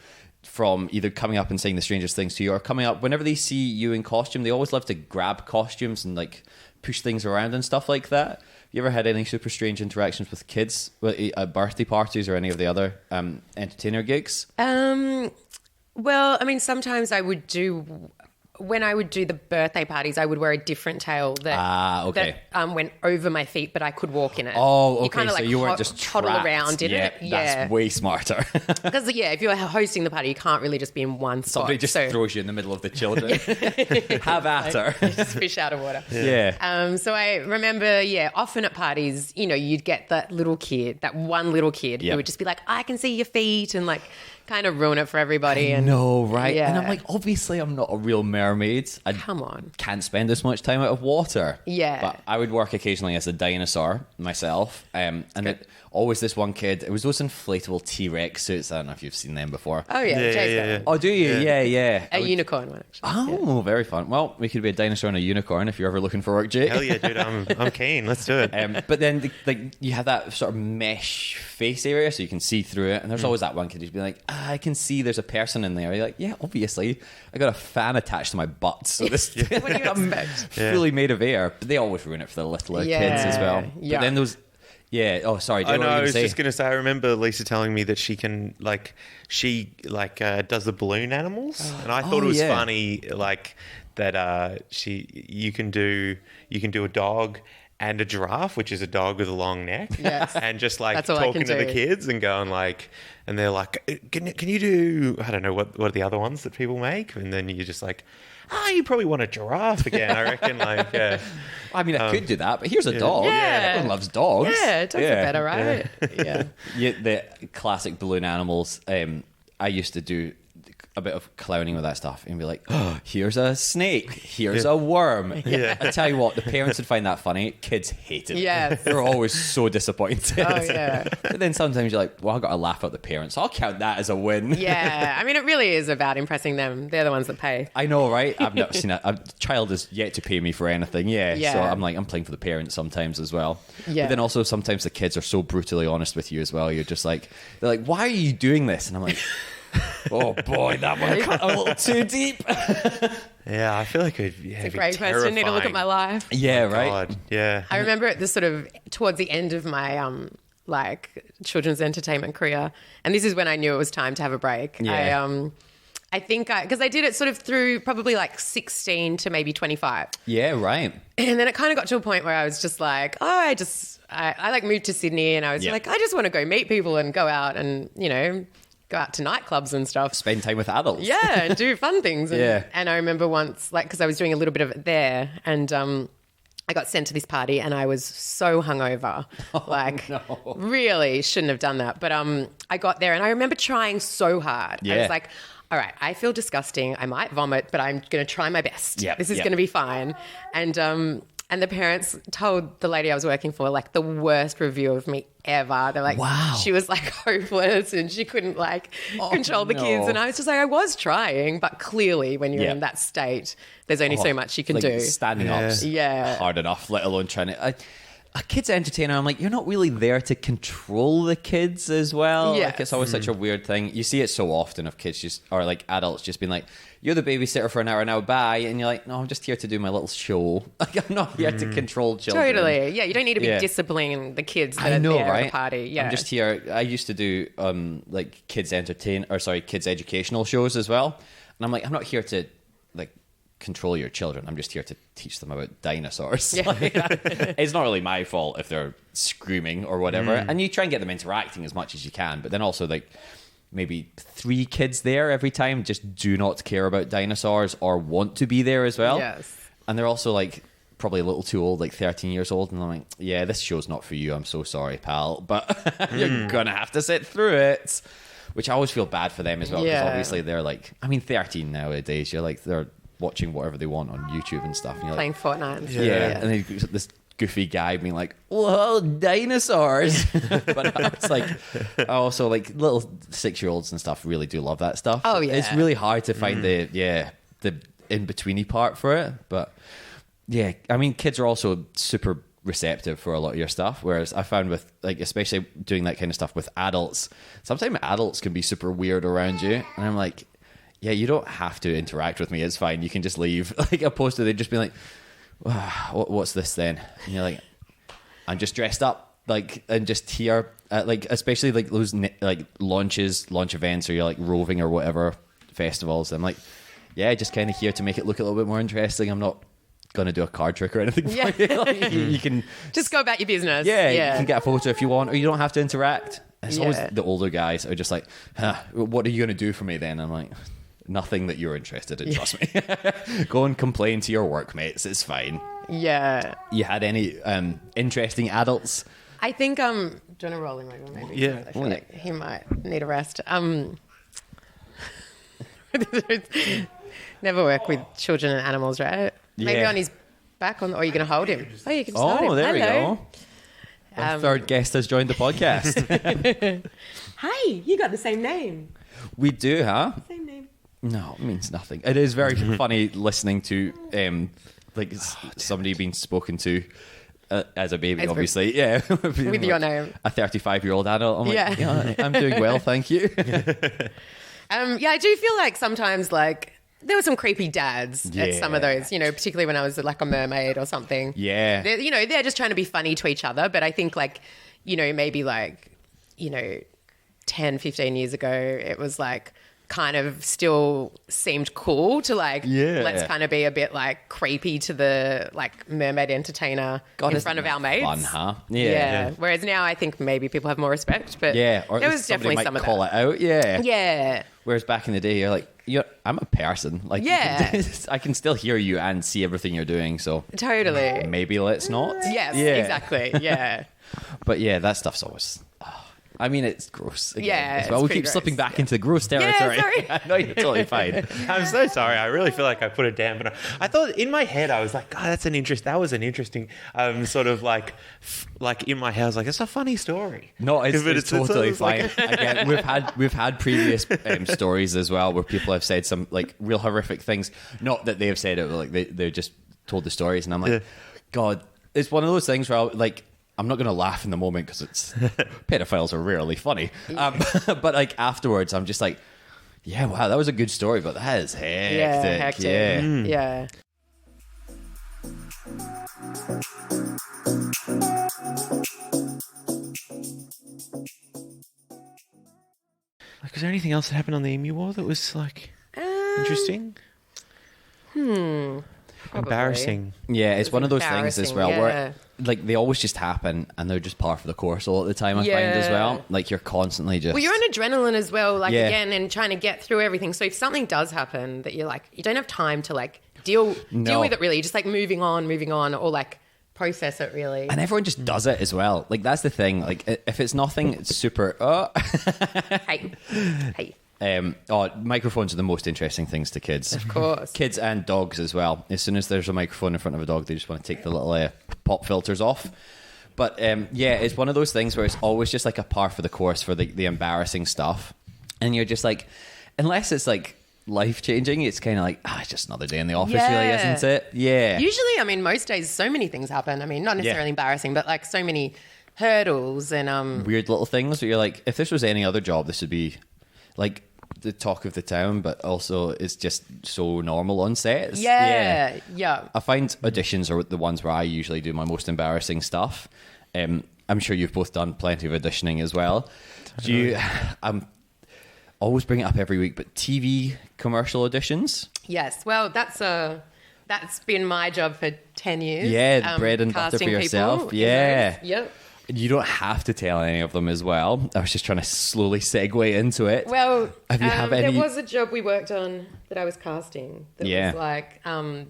from either coming up and saying the strangest things to you or coming up, whenever they see you in costume, they always love to grab costumes and, like, push things around and stuff like that. You ever had any super strange interactions with kids at birthday parties or any of the other entertainer gigs? Well, I mean, sometimes when I would do the birthday parties, I would wear a different tail that went over my feet, but I could walk in it. Oh, okay. You kind of so like you weren't just toddle trapped. around in it. That's way smarter. Because if you're hosting the party, you can't really just be in one spot. Somebody just throws you in the middle of the children. Have at her. just fish out of water. Yeah. So I remember, often at parties, you know, you'd get that one little kid Yep. who would just be like, I can see your feet, and like kind of ruin it for everybody. And No, right? Yeah. And I'm like, obviously I'm not a real mermaid. I Come on. can't spend this much time out of water. Yeah. But I would work occasionally as a dinosaur myself. And always this one kid, it was those inflatable T-Rex suits. I don't know if you've seen them before. Oh, yeah. Jay's got one. Oh, do you? Yeah. A unicorn one, actually. Oh, very fun. Well, we could be a dinosaur and a unicorn if you're ever looking for work, Jake. Hell yeah, dude. I'm keen. Let's do it. But then, you have that sort of mesh face area, so you can see through it. And there's always that one kid who's be like, I can see there's a person in there. You're like, yeah, obviously. I got a fan attached to my butt, so this What do you I'm expect? fully made of air. But they always ruin it for the littler kids as well. Yeah. But then those, oh, sorry. Do you I know know. what I you was say? just going to say. I remember Lisa telling me that she can does the balloon animals, and I thought it was funny, like that. You can do a dog and a giraffe, which is a dog with a long neck. Yes. And just like That's all I talking can to the do. kids and going like, and they're like, can you do, I don't know, what are the other ones that people make? And then you're just like, you probably want a giraffe again, I reckon. Like, yeah. I mean, I could do that, but here's a dog. Yeah. Everyone loves dogs. Yeah, dogs are better, right? Yeah. Yeah, the classic balloon animals. I used to do a bit of clowning with that stuff and be like, here's a snake, here's a worm. Yeah. I tell you what, the parents would find that funny. Kids hate it. Yes. They're always so disappointed. Oh, yeah. But then sometimes you're like, well, I've got to laugh at the parents. I'll count that as a win. Yeah. I mean, it really is about impressing them. They're the ones that pay. I know, right? I've never seen a child is yet to pay me for anything. Yeah. Yeah. So I'm playing for the parents sometimes as well. Yeah. But then also sometimes the kids are so brutally honest with you as well. You're just like, they're like, why are you doing this? And I'm like, oh boy, that one cut a little too deep. Yeah, I feel like it's It's a great question. Need to look at my life. Yeah, right. God, yeah. I remember at the sort of towards the end of my like children's entertainment career, and this is when I knew it was time to have a break. Yeah. I think because I did it sort of through probably like 16 to maybe 25. Yeah, right. And then it kind of got to a point where I was just like, I like moved to Sydney and I was Yeah. like, I just want to go meet people and go out and, go out to nightclubs and stuff. Spend time with adults. Yeah, and do fun things. And, Yeah. and I remember once, like, because I was doing a little bit of it there and I got sent to this party and I was so hungover. Really shouldn't have done that. But I got there and I remember trying so hard. I Yeah. was like, all right, I feel disgusting. I might vomit, but I'm going to try my best. Yeah, This is yeah. going to be fine. And the parents told the lady I was working for like the worst review of me ever. They're like, Wow. she was like hopeless and she couldn't like control the kids. no. And I was just like, I was trying, but clearly when you're Yeah. in that state, there's only so much you can do. Standing up's Yeah. hard enough, let alone trying to. A kid's entertainer, I'm like, you're not really there to control the kids as well. Yes. Like, it's always such a weird thing. You see it so often of kids just, or like adults just being like, you're the babysitter for an hour now, bye. And you're like, no, I'm just here to do my little show. Like, I'm not here to control children. Totally. Yeah, you don't need to be Yeah. disciplining the kids that I know, are there right? at the party. Yeah. I'm just here. I used to do like kids educational shows as well. And I'm like, I'm not here to like control your children. I'm just here to teach them about dinosaurs. Yeah. Like, it's not really my fault if they're screaming or whatever. And you try and get them interacting as much as you can, but then also like maybe 3 kids there every time just do not care about dinosaurs or want to be there as well. Yes. And they're also like probably a little too old, like 13 years old. And I'm like, yeah, this show's not for you. I'm so sorry, pal. But you're going to have to sit through it. Which I always feel bad for them as well. Because Yeah. obviously they're like, 13 nowadays. You're like, they're watching whatever they want on YouTube and stuff. And you're Playing like, Fortnite. yeah. And then this goofy guy being like, whoa, dinosaurs. But I was like, also like little 6-year-olds and stuff really do love that stuff. Oh, yeah. It's really hard to find the in-betweeny part for it. But yeah, I mean, kids are also super receptive for a lot of your stuff. Whereas I found with like, especially doing that kind of stuff with adults, sometimes adults can be super weird around you. And I'm like, yeah, you don't have to interact with me. It's fine. You can just leave. Like opposed to they just being like, what's this then? And you're like, I'm just dressed up, like, and just here, like, especially like those like launch events, or you're like roving or whatever festivals. I'm like, yeah, just kind of here to make it look a little bit more interesting. I'm not going to do a card trick or anything for you. Like, you can Just go about your business. yeah, you can get a photo if you want, or you don't have to interact. It's always Yeah. the older guys who are just like, what are you going to do for me then? I'm like, nothing that you're interested in, trust me. Go and complain to your workmates, it's fine. Yeah. You had any interesting adults? I think, do you want to roll him over maybe? Yeah. I feel like he might need a rest. Never work with children and animals, right? Maybe Yeah. on his back, or you're going to hold him. Oh, you can just hold him. Oh, there we Hello. go. Our third guest has joined the podcast. Hi, you got the same name. We do, huh? Same name. No, it means nothing. It is very funny listening to somebody being spoken to as a baby, As obviously. Yeah. With your name. A 35-year-old adult. I'm like, Yeah. yeah, I'm doing well, thank you. Yeah, I do feel like sometimes, like, there were some creepy dads at some of Yeah. those, particularly when I was like a mermaid or something. Yeah. They're just trying to be funny to each other. But I think like, maybe like, 10, 15 years ago, it was like, kind of still seemed cool to like, let's kind of be a bit like creepy to the like mermaid entertainer in front of our mates. Fun, huh? Yeah. Whereas now I think maybe people have more respect, but or there was definitely might some of call that. it out. Yeah. Whereas back in the day, you're like, I'm a person. Like, I can still hear you and see everything you're doing. So Totally. maybe let's not. Yes, exactly. Yeah. But yeah, that stuff's always. I mean, it's gross. Again, Yeah, as well. it's We keep pretty slipping gross. back into gross territory. sorry. No, you're totally fine. I'm so sorry. I really feel like I put a dampener. I thought in my head, I was like, God, that was an interesting sort of like in my head, I was like, it's a funny story. No, it's totally it's like- fine. Again, we've had previous stories as well where people have said some like real horrific things. Not that they have said it, but like they just told the stories, and I'm like, God, it's one of those things where I'm not going to laugh in the moment because pedophiles are rarely funny. But like afterwards, I'm just like, yeah, wow, that was a good story, but that is hectic. Yeah, hectic. Yeah. Like, was there anything else that happened on the Emu War that was like interesting? Embarrassing. Yeah, it's one of those things as well embarrassing, where like they always just happen and they're just par for the course all the time. I find as well, like you're constantly just. Well, you're on adrenaline as well, like again, and trying to get through everything. So if something does happen that you're like, you don't have time to like deal with it really. You're just like moving on, or like process it really. And everyone just does it as well. Like that's the thing. Like if it's nothing super. Hey. Microphones are the most interesting things to kids. Of course. Kids and dogs as well. As soon as there's a microphone in front of a dog, they just want to take the little pop filters off. But it's one of those things where it's always just like a par for the course for the embarrassing stuff. And you're just like, unless it's like life-changing, it's kind of like, it's just another day in the office really, isn't it? Yeah. Usually, I mean, most days so many things happen. I mean, not necessarily embarrassing, but like so many hurdles and... weird little things where you're like, if this was any other job, this would be like the talk of the town, but also it's just so normal on sets. Yeah. I find auditions are the ones where I usually do my most embarrassing stuff. I'm sure you've both done plenty of auditioning as well. I'm always bring it up every week, but TV commercial auditions. Yes. Well, that's been my job for 10 years. Yeah, bread and butter for yourself. Yeah. Yep. You don't have to tell any of them as well. I was just trying to slowly segue into it. Well, there was a job we worked on that I was casting that was like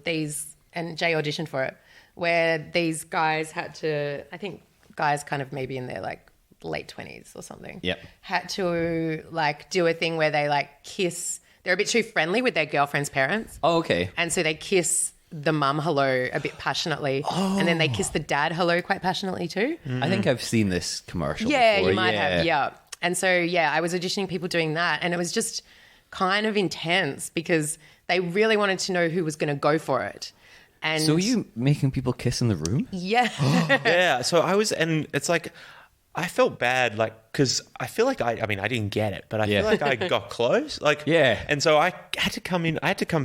these, and Jay auditioned for it, where these guys had to, I think guys kind of maybe in their like late 20s or something, had to like do a thing where they like kiss, they're a bit too friendly with their girlfriend's parents. Oh, okay. And so they kiss the mum hello a bit passionately, and then they kiss the dad hello quite passionately too. I think I've seen this commercial Yeah, before. you might have, yeah. And so, I was auditioning people doing that, and it was just kind of intense because they really wanted to know who was going to go for it. And so were you making people kiss in the room? Yeah. Yeah, so I was, and it's like, I felt bad, like, because I feel like I didn't get it, but I feel like I got close. Like, and so I had to come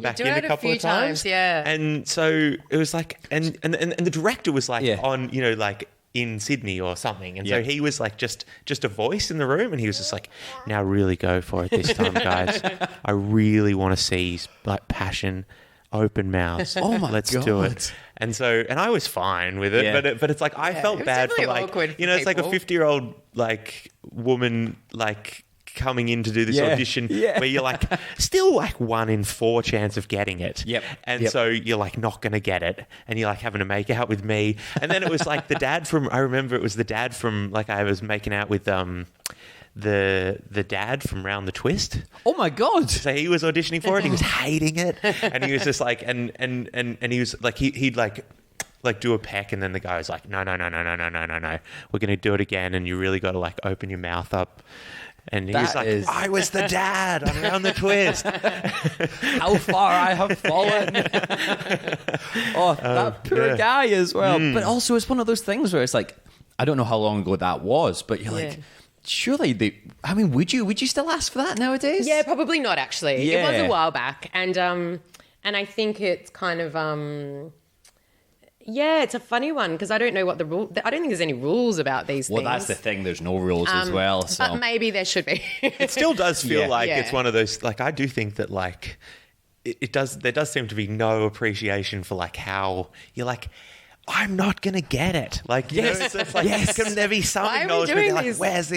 back in a couple of times. Yeah. And so it was like, and the director was like on, like in Sydney or something. And so he was like just a voice in the room, and he was just like, now really go for it this time, guys. I really want to see like passion, open mouths. Oh my Let's God. do it. And so, and I was fine with it, but it's like I felt bad for like, awkward for it's like a people. 50-year-old like woman like coming in to do this audition where you're like still like 1 in 4 chance of getting it. And so you're like not going to get it, and you're like having to make out with me. And then it was like I remember it was the dad from like I was making out with the dad from Round the Twist. Oh my God. So he was auditioning for it. He was hating it, and he was just like, and he was like, he'd like do a peck, and then the guy was like, no, we're gonna do it again, and you really got to like open your mouth up. And he was like, I was the dad on Round the Twist. How far I have fallen. That poor guy as well. But also it's one of those things where it's like, I don't know how long ago that was, but you're like, surely would you still ask for that nowadays? Yeah, probably not actually. Yeah. It was a while back, and I think it's kind of Yeah, it's a funny one because I don't know what the rule. I don't think there's any rules about these things. Well, that's the thing. There's no rules as well. So. But maybe there should be. It still does feel Yeah. like Yeah. it's one of those, like, I do think that, like, it does, there does seem to be no appreciation for, like, how you're like, I'm not going to get it. Like, you know, it's like, can there be some Why are we acknowledgement? doing You're like,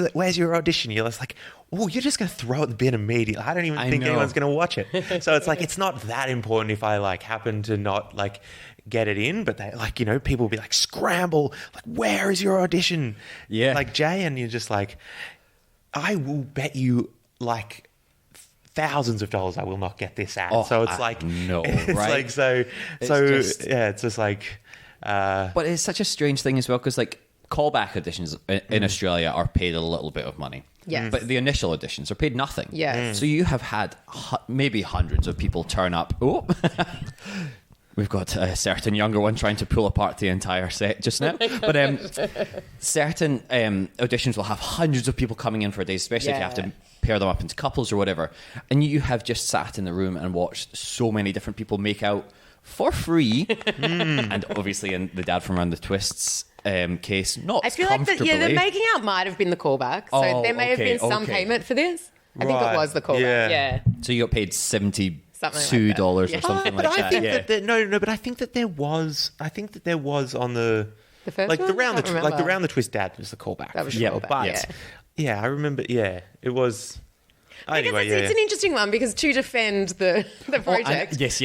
this? where's your audition? You're just like, oh, you're just going to throw it in the bin immediately. I don't even think know. anyone's going to watch it. So it's like, it's not that important if I, like, happen to not, like, get it in, but they, like, you know, people will be like, scramble, like, where is your audition? Yeah. Like, Jay, and you're just like, I will bet you, like, thousands of dollars I will not get this at. Oh, So it's I like, know, it's right? like, so just- yeah, it's just like, But it's such a strange thing as well because, like, callback auditions in Australia are paid a little bit of money. Yes. But the initial auditions are paid nothing. Yes. So you have had maybe hundreds of people turn up. Oh, we've got a certain younger one trying to pull apart the entire set just now. But certain auditions will have hundreds of people coming in for a day, especially if you have Yeah. to pair them up into couples or whatever. And you have just sat in the room and watched so many different people make out for free. And obviously in the Dad from Around the Twists case, not I feel like comfortably. the making out might have been the callback. So Oh, there may have okay, been some okay. payment for this. I think Right. it was the callback. Yeah. Yeah. So you got paid $72 Something like that. or Yeah. something but like I that. think Yeah. that there, no, but I think that there was on the The first like the one? round I can't the like the remember. round the twist dad was the callback. That was for the sure. callback, But yeah. yeah, I remember. Yeah, it was. Anyway, Because it's an interesting one because to defend the Oh, and- project. yes.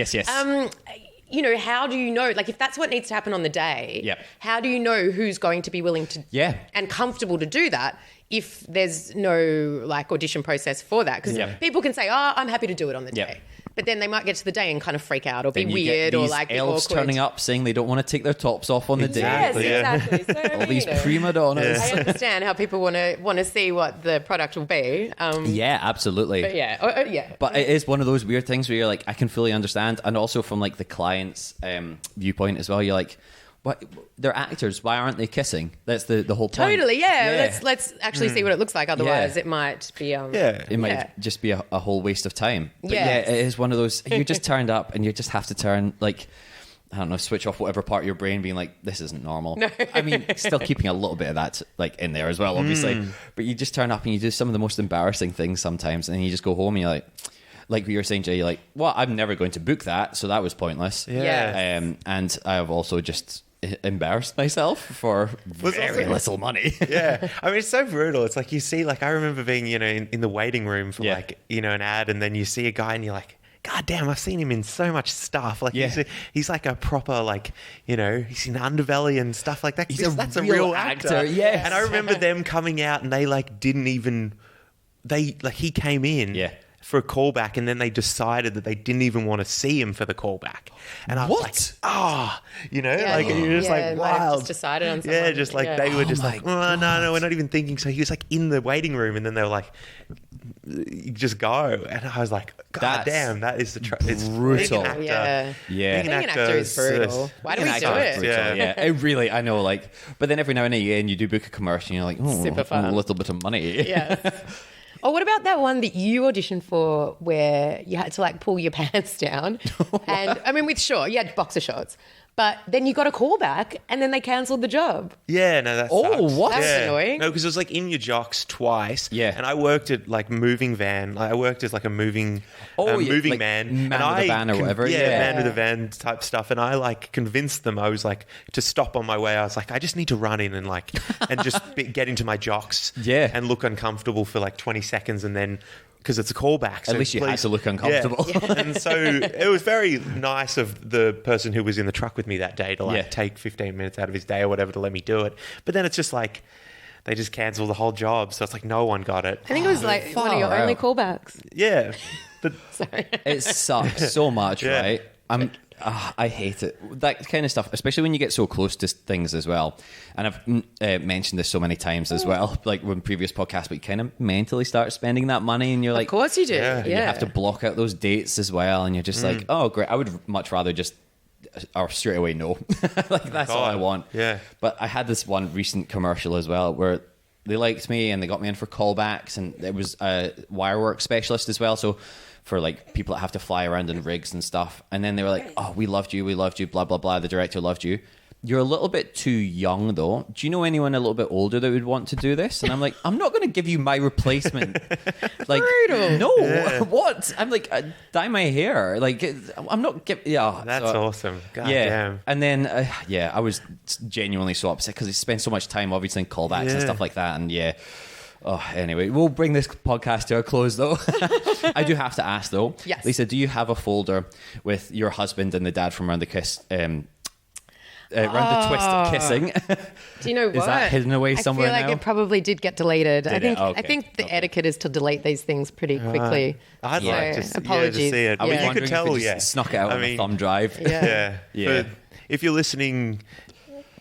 You know, how do you know? Like, if that's what needs to happen on the day, Yep. how do you know who's going to be willing to and comfortable to do that if there's no, like, audition process for that? Because Yeah. people can say, oh, I'm happy to do it on the Yep. day. But then they might get to the day and kind of freak out or be Then you get weird or, these like, be elves awkward. turning up saying they don't want to take their tops off on the Yes, day. Yeah. exactly. So, All these you know, prima donnas. I understand how people want to see what the product will be. Yeah, absolutely. But yeah, yeah. But it is one of those weird things where you're like, I can fully understand. And also from, like, the client's viewpoint as well, you're like, what? They're actors. Why aren't they kissing? That's the whole point. Totally, yeah. Let's actually see what it looks like. Otherwise, Yeah. it might be. It might Yeah. just be a whole waste of time. But Yes. yeah, it is one of those, you just turned up and you just have to turn, like, I don't know, switch off whatever part of your brain being like, this isn't normal. No. I mean, still keeping a little bit of that, like, in there as well, obviously. But you just turn up and you do some of the most embarrassing things sometimes, and then you just go home and you're like you were saying, Jay, you're like, well, I'm never going to book that, so that was pointless. Yeah. And I have also just embarrassed myself for very little money. Yeah, I mean, it's so brutal. It's like you see, like, I remember being, you know, in the waiting room for like, you know, an ad, and then you see a guy and you're like, God damn, I've seen him in so much stuff. Like, Yeah. he's like a proper, like, you know, he's in Underbelly and stuff like that. That's a real real actor, actor. yes. And I remember them coming out and they, like, didn't even, he came in. Yeah. For a callback, and then they decided that they didn't even want to see him for the callback. And I was like, you know, Yeah, like, you're just yeah, like, might have wild. just decided on Yeah, someone. just like Yeah. they were just my like, oh, no, we're not even thinking. So he was like in the waiting room, and then they were like, you just go. And I was like, God That's damn, that is it's brutal. Being an actor, Yeah. Yeah. Being an actor is brutal. Why do we An do actor is it? brutal, Yeah. It really, I know, like, but then every now and again you do book a commercial and you're like, oh, Super fun. a little bit of money. Yes. Oh, what about that one that you auditioned for where you had to, like, pull your pants down? And I mean, with shorts, you had boxer shorts. But then you got a call back and then they cancelled the job. Yeah, no, that Oh, sucks. what? That was Yeah. annoying. No, because it was like in your jocks twice. Yeah. And I worked at like moving van. Like, I worked as like a moving Yeah, moving like man. man and with a van or whatever. Yeah, Yeah. man with a van type stuff. And I like convinced them. I was like, to stop on my way. I was like, I just need to run in and like, and just get into my jocks. Yeah. And look uncomfortable for like 20 seconds and then, because it's a callback. So At least you had please- to look uncomfortable. Yeah. And so it was very nice of the person who was in the truck with me that day to like Yeah. take 15 minutes out of his day or whatever to let me do it. But then it's just like they just cancelled the whole job. So it's like no one got it. I think it was like one of your far only out. callbacks. Yeah. But Sorry. It sucks so much, Yeah. right? I hate it. That kind of stuff, especially when you get so close to things as well. And I've mentioned this so many times as well, like when previous podcasts, but you kind of mentally start spending that money and you're like, Of course you do. Yeah. Yeah. And you have to block out those dates as well. And you're just like, oh, great. I would much rather just, or straight away, no. Like, that's all I God. want. Yeah. But I had this one recent commercial as well where they liked me and they got me in for callbacks, and it was a wire work specialist as well. So for like people that have to fly around in rigs and stuff. And then they were like, oh, we loved you, blah, blah, blah. The director loved you. You're a little bit too young, though. Do you know anyone a little bit older that would want to do this? And I'm like, I'm not going to give you my replacement. Like, brutal. No, what? I'm like, dye my hair. Like, I'm not giving. Yeah, That's awesome. God yeah. damn. And then, I was genuinely so upset because he spent so much time, obviously, in callbacks and stuff like that. And yeah. Oh, anyway, we'll bring this podcast to a close, though. I do have to ask, though. Yes. Lisa, do you have a folder with your husband and the dad from Round the Kiss? Round the Twist kissing. Do you know what? Is that hidden away somewhere I feel like now? it probably did get deleted. Did it? Okay. I think the etiquette is to delete these things pretty quickly. I'd like to, apologies. to see it. I was You wondering could tell, if we just snuck it out on a thumb drive. Yeah. Yeah. But if you're listening,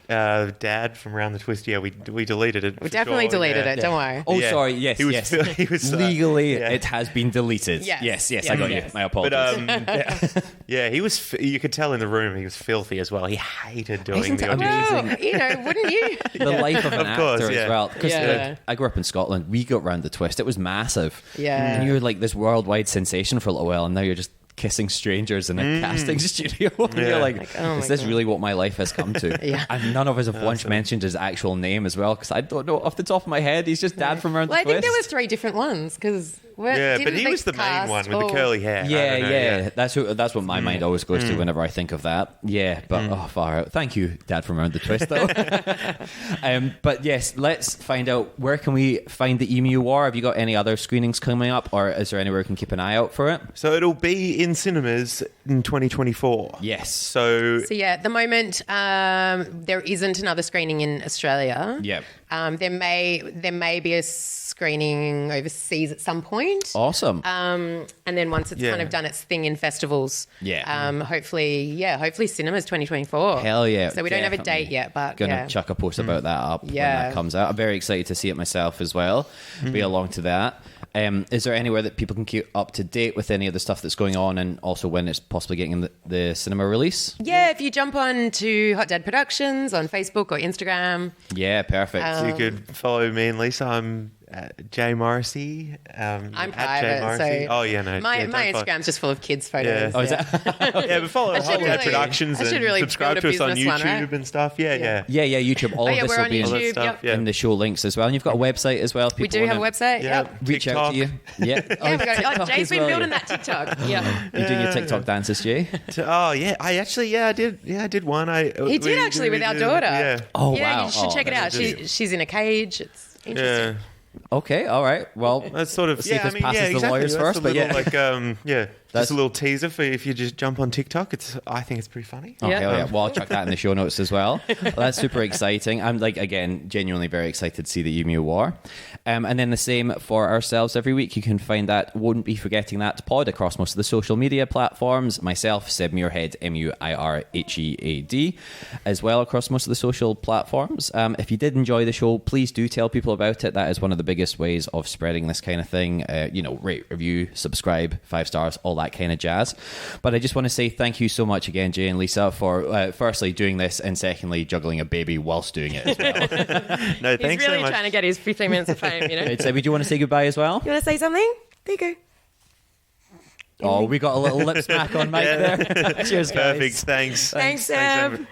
Dad from Round the Twist, we deleted it. We definitely deleted it. Don't worry. Oh, Yeah. sorry. Yes, He was- yes. he was, Legally, it has been deleted. Yes. Yes, I got you. My apologies. But he was. You could tell in the room he was filthy as well. He hated doing Isn't the it audition. Well, wouldn't you? The life of an course, actor yeah. as well. Because Yeah. I grew up in Scotland. We got Round the Twist. It was massive. Yeah. And you were like this worldwide sensation for a little while, and now you're just kissing strangers in a casting studio. And you're like, oh is my this God. really what my life has come to? Yeah. And none of us have once mentioned his actual name as well, because I don't know off the top of my head. He's just Dad from Round Well, the I think Twist. there was 3 different ones because Yeah, but he was the main one with the curly hair. I Yeah, don't know, yeah. That's what my mind always goes to whenever I think of that. Yeah, but oh, far out. Thank you, Dad from Round the Twist, though. But yes, let's find out, where can we find the Emu War? Have you got any other screenings coming up, or is there anywhere we can keep an eye out for it? So it'll be in cinemas in 2024. Yes. So yeah, at the moment, there isn't another screening in Australia. Yep. There may be a screening overseas at some point. Awesome. And then once it's kind of done its thing in festivals, hopefully cinemas 2024. Hell yeah. So we don't have a definitely. date yet, but Gonna chuck a post about that up when Yeah. that comes out. I'm very excited to see it myself as well. Be along to that. Is there anywhere that people can keep up to date with any of the stuff that's going on, and also when it's possibly getting in the cinema release? Yeah, if you jump on to Hot Dad Productions on Facebook or Instagram. Yeah, perfect. you could follow me and Lisa. I'm Jay Morrissey. I'm at Jay private, Morrissey. so Oh yeah, no. my don't follow- Instagram's just full of kids' photos. Yeah. Oh, is that? Yeah, but follow I should Hot Dad really- Productions I should and really subscribe build to a us on business YouTube one, right? and stuff. Yeah. Yeah, YouTube. All of yeah, this we're will on be All that YouTube. stuff. Yep. Yeah. in the show links as well. And you've got a website as well. If We people do have a wanna website. Yeah. Yep. Reach out to you. Yeah. Yeah, TikTok Jay's as been well, building yeah. that TikTok. Yeah. You're doing your TikTok dances, Jay? Oh yeah, I did. Yeah, I did one. He did actually with our daughter. Yeah. Oh, Yeah, wow. you should check it out. She's in a cage. It's interesting. Yeah. Okay, all right. Well, That's sort of see if this passes the lawyers That's first, a but little, yeah. just a little teaser for if you just jump on TikTok. I think it's pretty funny. oh, Yeah. hell yeah. Well, I'll chuck that in the show notes as well. That's super exciting. I'm again, genuinely very excited to see the Emu War. And then the same for ourselves every week. You can find that Won't Be Forgetting That pod across most of the social media platforms. Myself, Seb Muirhead, Muirhead, as well across most of the social platforms. If you did enjoy the show, please do tell people about it. That is one of the biggest ways of spreading this kind of thing. Rate, review, subscribe, 5 stars, all that kind of jazz. But I just want to say thank you so much again, Jay and Lisa, for firstly doing this, and secondly juggling a baby whilst doing it as well. No, He's thanks really so much. trying to get his 15 minutes of fame, you know. Hey, Sebby, do you want to say goodbye as well? You want to say something? There you go. Oh, we got a little lip smack on mic there. Cheers, guys. Perfect. Thanks. Thanks, Seb. Seb.